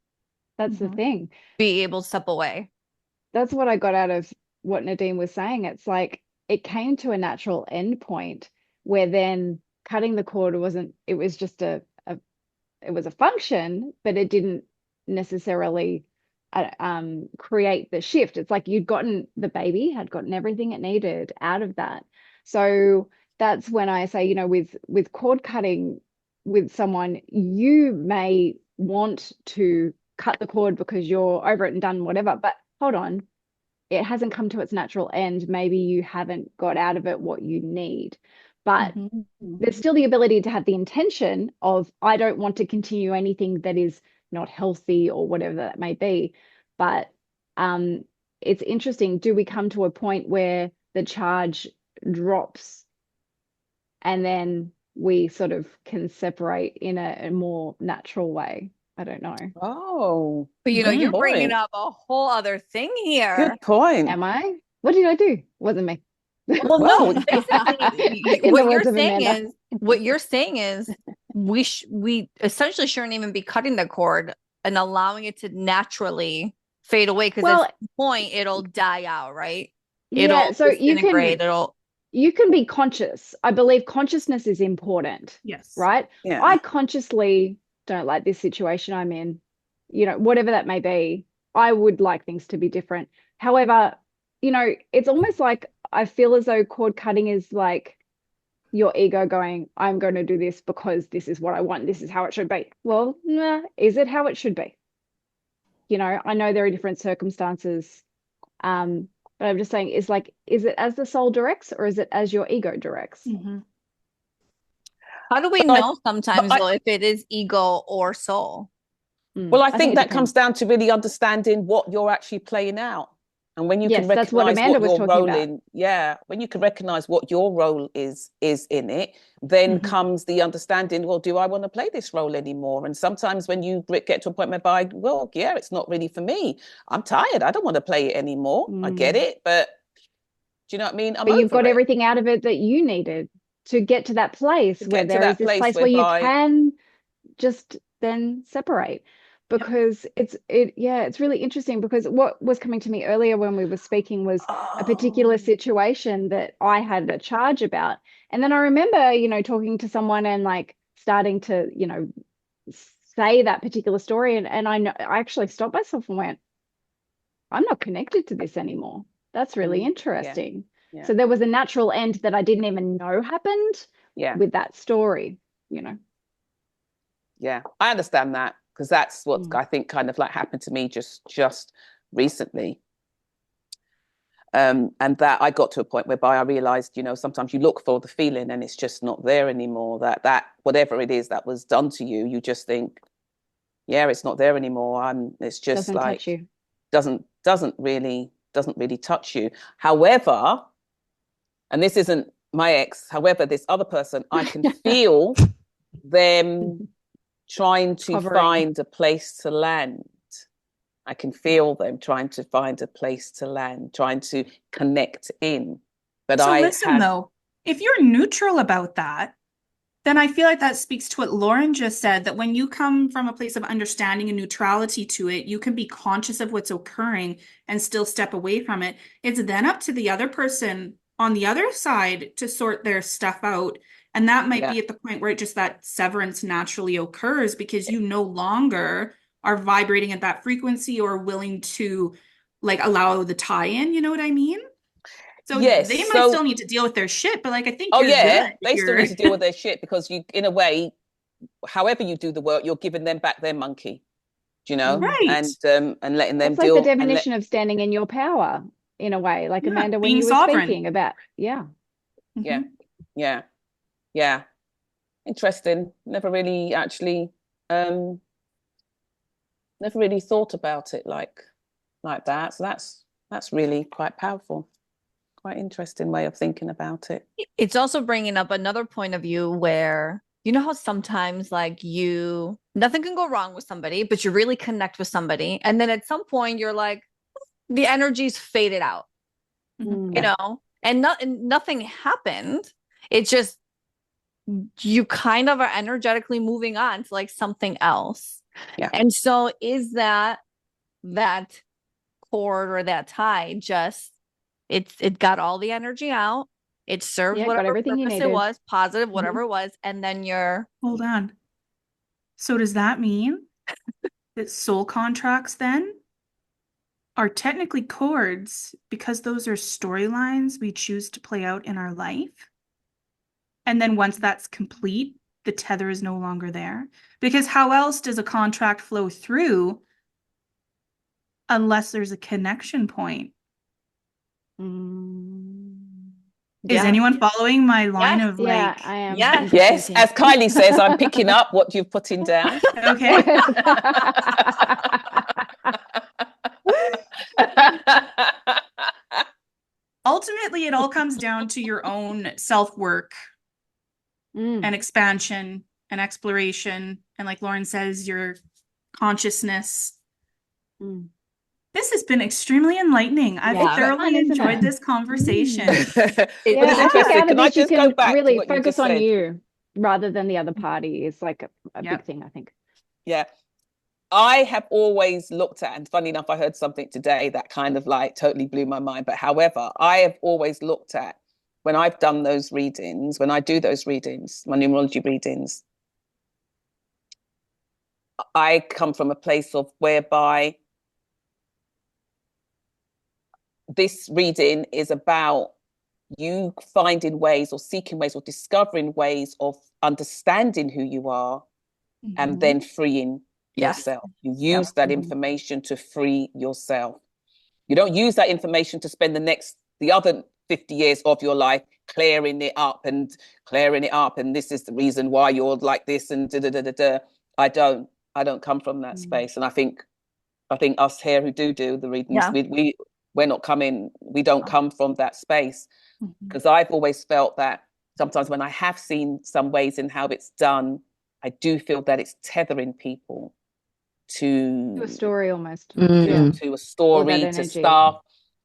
That's the thing. be able to step away. That's what I got out of what Nadine was saying. It's like it came to a natural end point where then cutting the cord wasn't, it was just it was a function, but it didn't necessarily create the shift. It's like the baby had gotten everything it needed out of that. So that's when I say, with cord cutting with someone, you may want to cut the cord because you're over it and done whatever, but hold on, it hasn't come to its natural end. Maybe you haven't got out of it what you need. But there's still the ability to have the intention of, I don't want to continue anything that is not healthy or whatever that may be. But it's interesting. Do we come to a point where the charge drops and then we sort of can separate in a more natural way? I don't know. Oh, But you're point. bringing up a whole other thing here. Good point. Am I? What did I do? Wasn't me. Well, no, basically, In the what words of Amanda. you're saying is we essentially shouldn't even be cutting the cord and allowing it to naturally fade away, because at some point it'll die out, right? It'll so disintegrate. You can be conscious. I believe consciousness is important. Yes. Right? Yeah. I consciously don't like this situation I'm in, whatever that may be. I would like things to be different. However, it's almost like I feel as though cord cutting is like your ego going, I'm going to do this because this is what I want. This is how it should be. Well, nah, is it how it should be? I know there are different circumstances. But I'm just saying, is it as the soul directs or is it as your ego directs? How do we know sometimes though if it is ego or soul? Well, I think that comes down to really understanding what you're actually playing out. And when you can recognize what your role in, when you can recognize what your role is in it, then comes the understanding, well, do I want to play this role anymore? And sometimes when you get to a point whereby, well, it's not really for me. I'm tired. I don't want to play it anymore. I get it. But do you know what I mean? But you've got everything out of it that you needed to get to that place where there is this place where you can just then separate. Because it's really interesting, because what was coming to me earlier when we were speaking was a particular situation that I had a charge about. And then I remember, talking to someone and like starting to, say that particular story. And I actually stopped myself and went, I'm not connected to this anymore. That's really interesting. Yeah. So there was a natural end that I didn't even know happened with that story, Yeah, I understand that. Because that's what I think kind of like happened to me just recently. And that I got to a point whereby I realized, sometimes you look for the feeling and it's just not there anymore. That whatever it is that was done to you, you just think, it's not there anymore. It's just doesn't touch you. Doesn't really touch you. However, and this isn't my ex, however, this other person, I can feel them trying to Hovering. find a place to land. I can feel them trying to find a place to land, trying to connect in. But So I listen, have, though, if you're neutral about that, then I feel like that speaks to what Lauren just said, that when you come from a place of understanding and neutrality to it, you can be conscious of what's occurring and still step away from it. It's then up to the other person on the other side to sort their stuff out. And that might be at the point where just that severance naturally occurs because you no longer are vibrating at that frequency or willing to like allow the tie in, you know what I mean? So yes. they might still need to deal with their shit, but like I think Oh you're yeah, good. they still need to deal with their shit because you, in a way, however you do the work, you're giving them back their monkey, you know, Right. and letting them It's like the deal. definition of standing in your power in a way, like Yeah, Amanda, when being you were sovereign. speaking about, yeah. Yeah, Mhm. yeah. Interesting. Never really thought about it like that. So that's really quite powerful. Quite interesting way of thinking about it. It's also bringing up another point of view where you know how sometimes like nothing can go wrong with somebody, but you really connect with somebody, and then at some point you're like the energy's faded out, Mhm. you know, and nothing happened. It's just you kind of are energetically moving on to like something else. Yeah. And so is that cord or that tie just it got all the energy out. It served Yeah, got whatever everything you purpose it needed. was, positive, whatever it was, and then you're Hold on. So does that mean that soul contracts then are technically chords because those are storylines we choose to play out in our life? And then once that's complete, the tether is no longer there. Because how else does a contract flow through unless there's a connection point? Is yeah. anyone following my line Yes. of Yeah, like, I am. Yes. I'm just Yes, thinking. as Kylie says, I'm picking up what you're putting down. okay, ultimately it all comes down to your own self-work and expansion and exploration. And like Lauren says, your consciousness. This has been extremely enlightening. I've Yeah. thoroughly Fun, isn't enjoyed it? this conversation. But Yeah, it's I think interesting. out of Can I this you just go can back to really what you focus just on said? you rather than the other party is like a Yep. big thing, I think. Yeah. I have always looked at, and funny enough, I heard something today that kind of like totally blew my mind. But however, I have always looked at when I've done those readings, when I do those readings, my numerology readings, I come from a place of whereby this reading is about you finding ways or seeking ways or discovering ways of understanding who you are and then freeing Yes. yourself. You use that information to free yourself. You don't use that information to spend the other 50 years of your life clearing it up and this is the reason why you're like this and da da da da da. I don't come from that space. And I think us here who do the readings, we don't come from that space, because I've always felt that sometimes when I have seen some ways in how it's done, I do feel that it's tethering people to a story almost. to a story, to energy. stuff.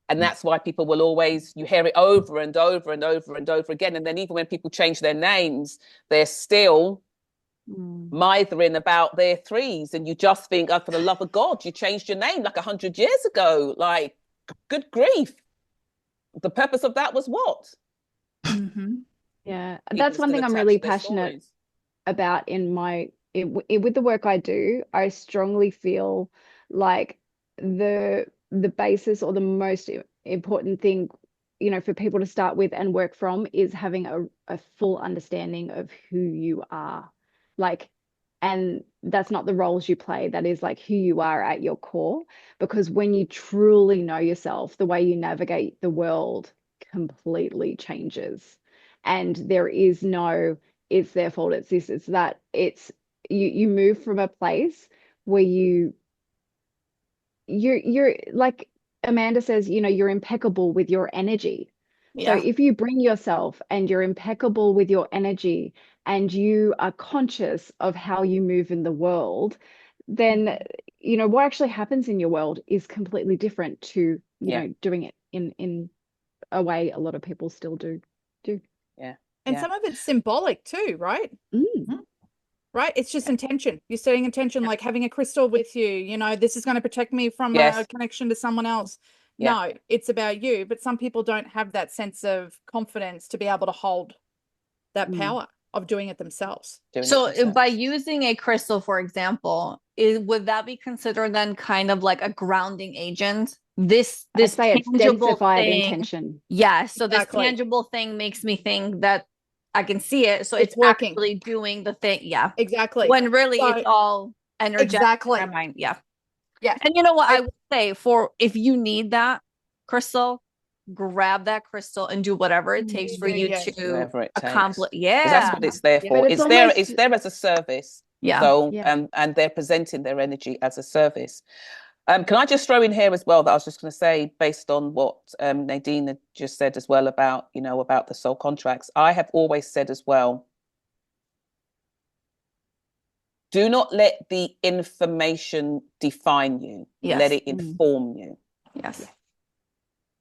And that's why people will always, you hear it over and over and over and over again. And then even when people change their names, they're still mithering about their threes. And you just think, oh, for the love of God, you changed your name like 100 years ago. Like, good grief. The purpose of that was what? Yeah, People that's one still thing I'm attach really their passionate stories. about in with the work I do. I strongly feel like the basis or the most important thing, for people to start with and work from is having a full understanding of who you are. Like, and that's not the roles you play, that is like who you are at your core. Because when you truly know yourself, the way you navigate the world completely changes. And there is no it's their fault, it's this, it's that. It's you move from a place where you're like Amanda says, you're impeccable with your energy. So Yeah. if you bring yourself and you're impeccable with your energy and you are conscious of how you move in the world, then what actually happens in your world is completely different to doing it in a way a lot of people still do. Yeah. And Yeah. some of it's symbolic too, right? Mm. Right? It's just intention. You're setting intention, like having a crystal with you, this is going to protect me from a Yes. connection to someone else. Yeah. No, it's about you. But some people don't have that sense of confidence to be able to hold that power of doing it themselves. So by using a crystal, for example, would that be considered then kind of like a grounding agent? This I'd say it's tangible densified thing. intention. Yeah. So Exactly. this tangible thing makes me think that I can see it. So it's working. actually doing the thing. Yeah. Exactly. When really So- it's all energetic Exactly. in our mind. Yeah. Yeah. And you know what I would say, for if you need that crystal, grab that crystal and do whatever it takes for you to whatever it accomplish. takes. Yeah. 'Cause that's what it's there for. But It's there. It's there as a service. Yeah. So Yeah. and they're presenting their energy as a service. Can I just throw in here as well that I was just going to say, based on what Nadine had just said as well about about the soul contracts. I have always said as well, do not let the information define you. Yes. Let it inform you. Yes.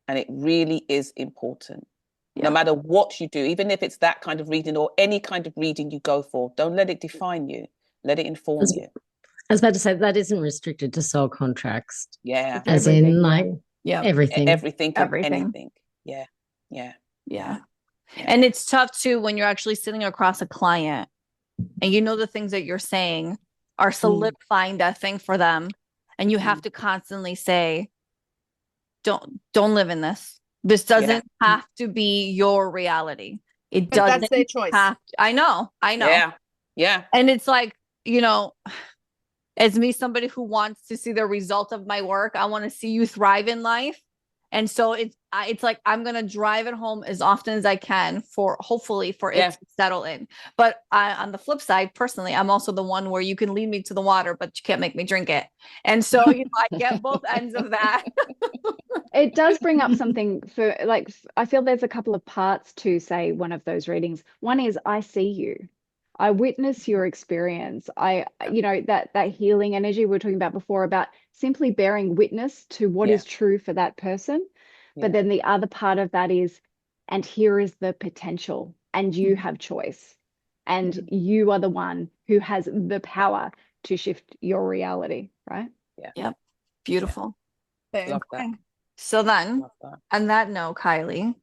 And it really is important. Yeah. No matter what you do, even if it's that kind of reading or any kind of reading you go for, don't let it define you. Let it inform you. I was about to say that isn't restricted to soul contracts. Yeah. As in like everything. Everything. Everything. Yeah. Yeah. Yeah. And it's tough too when you're actually sitting across a client and you know the things that you're saying are solidifying that thing for them. And you have to constantly say, don't live in this. This doesn't have to be your reality. It doesn't. That's their choice. I know. Yeah. Yeah. And it's like, as me, somebody who wants to see the result of my work, I want to see you thrive in life. And so it's like, I'm going to drive it home as often as I can hopefully for it to settle in. But on the flip side, personally, I'm also the one where you can lead me to the water, but you can't make me drink it. And so, I get both ends of that. It does bring up something for I feel there's a couple of parts to say one of those readings. One is I see you. I witness your experience. That healing energy we were talking about before, about simply bearing witness to what is true for that person. But then the other part of that is, and here is the potential, and you have choice, and you are the one who has the power to shift your reality, right? Yeah. Yep. Beautiful. Love that. So then, on that note, Kylie,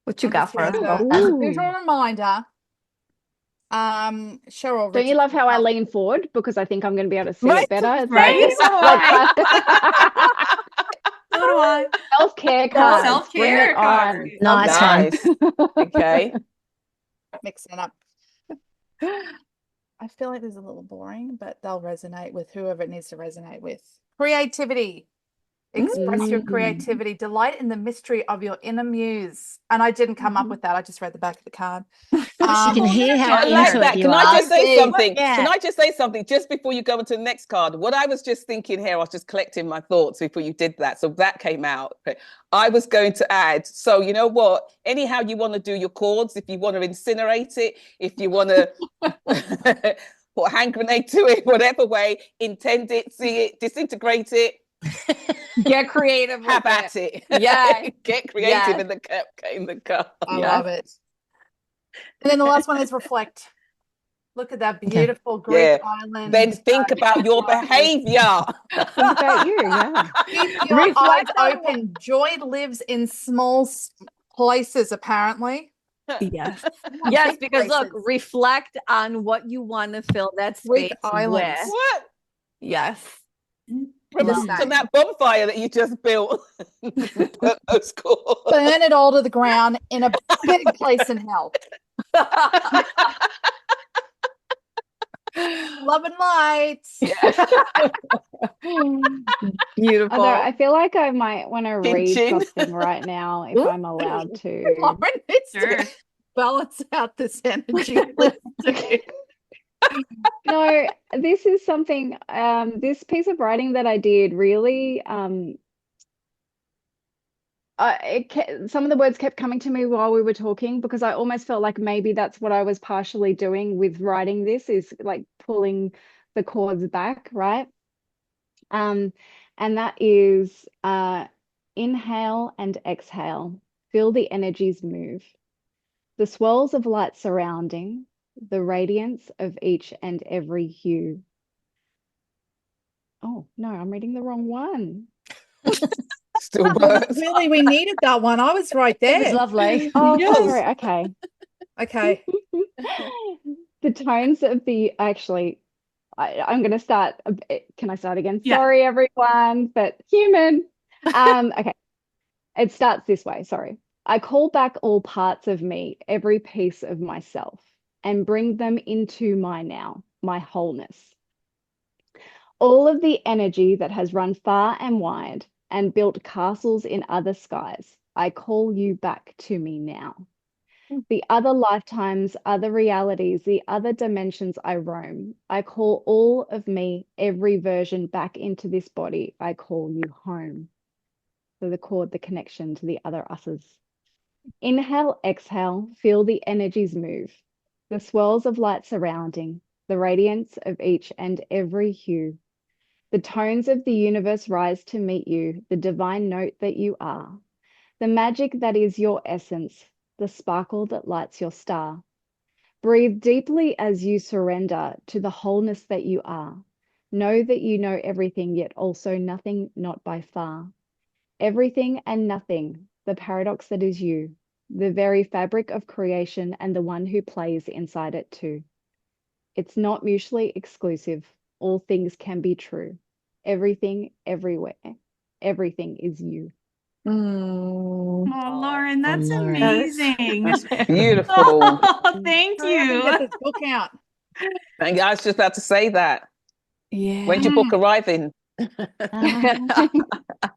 what you got for us? As a visual reminder, Cheryl, don't you love how I lean forward because I think I'm going to be able to see it better? It's Right? So do I. Self-care card. Self-care card. Nice. Okay. Mix it up. I feel like this is a little boring, but they'll resonate with whoever it needs to resonate with. Creativity. Express your creativity. Delight in the mystery of your inner muse. And I didn't come up with that. I just read the back of the card. You can hear how I like into that. it you Can are. I just say something? Yeah. Can I just say something just before you go into the next card? What I was just thinking here, I was just collecting my thoughts before you did that. So that came out. I was going to add, so you know what? Anyhow you want to do your chords, if you want to incinerate it, if you want to put a hand grenade to it, whatever way, intend it, see it, disintegrate it. Get creative. Have at it. Yeah. Get creative in the card. I love it. And then the last one is reflect. Look at that beautiful Greek island. Then think about your behavior. Think about you, yeah. Keep your eyes open. Joy lives in small places, apparently. Yes. Yes, because look, reflect on what you want to fill that space with. What? Yes. From that bonfire that you just built. Burn it all to the ground in a big place in hell. Love and light. Beautiful. Although I feel like I might want to read something right now if I'm allowed to. Lauren needs to balance out this energy. No, this is something, this piece of writing that I did really, some of the words kept coming to me while we were talking, because I almost felt like maybe that's what I was partially doing with writing this, is like pulling the cords back, right? And that is inhale and exhale. Feel the energies move. The swirls of light surrounding, the radiance of each and every hue. Oh, no, I'm reading the wrong one. Still Well, works. clearly we needed that one. I was right It was there. lovely. Oh, Yes. sorry. Okay. Okay. The tones of the, actually, I'm going to start. Can I start again? Yeah. Sorry, everyone, but human. Okay. It starts this way. Sorry. I call back all parts of me, every piece of myself, and bring them into my now, my wholeness. All of the energy that has run far and wide and built castles in other skies, I call you back to me now. The other lifetimes, other realities, the other dimensions I roam, I call all of me, every version back into this body. I call you home. So the cord, the connection to the other uses. Inhale, exhale, feel the energies move. The swirls of light surrounding, the radiance of each and every hue. The tones of the universe rise to meet you, the divine note that you are. The magic that is your essence, the sparkle that lights your star. Breathe deeply as you surrender to the wholeness that you are. Know that you know everything, yet also nothing, not by far. Everything and nothing, the paradox that is you, the very fabric of creation and the one who plays inside it too. It's not mutually exclusive. All things can be true. Everything, everywhere. Everything is you. Mm. Oh, Lauren, that's Lauren. amazing. Beautiful. Oh, thank Hurry up and you. get this book out. And I was just about to say that. Yeah. When's your book arriving? Thank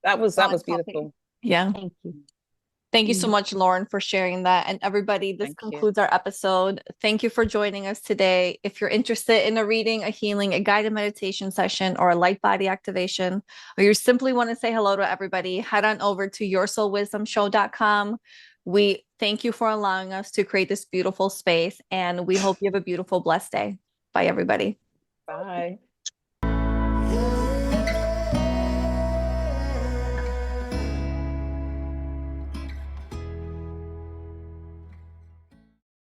That was Signed copy. beautiful. Yeah. you. Thank you so much, Lauren, for sharing that. And everybody, this Thank you. concludes our episode. Thank you for joining us today. If you're interested in a reading, a healing, a guided meditation session, or a light body activation, or you simply want to say hello to everybody, head on over to yoursoulwisdomshow.com. We thank you for allowing us to create this beautiful space, and we hope you have a beautiful, blessed day. Bye, everybody. Bye.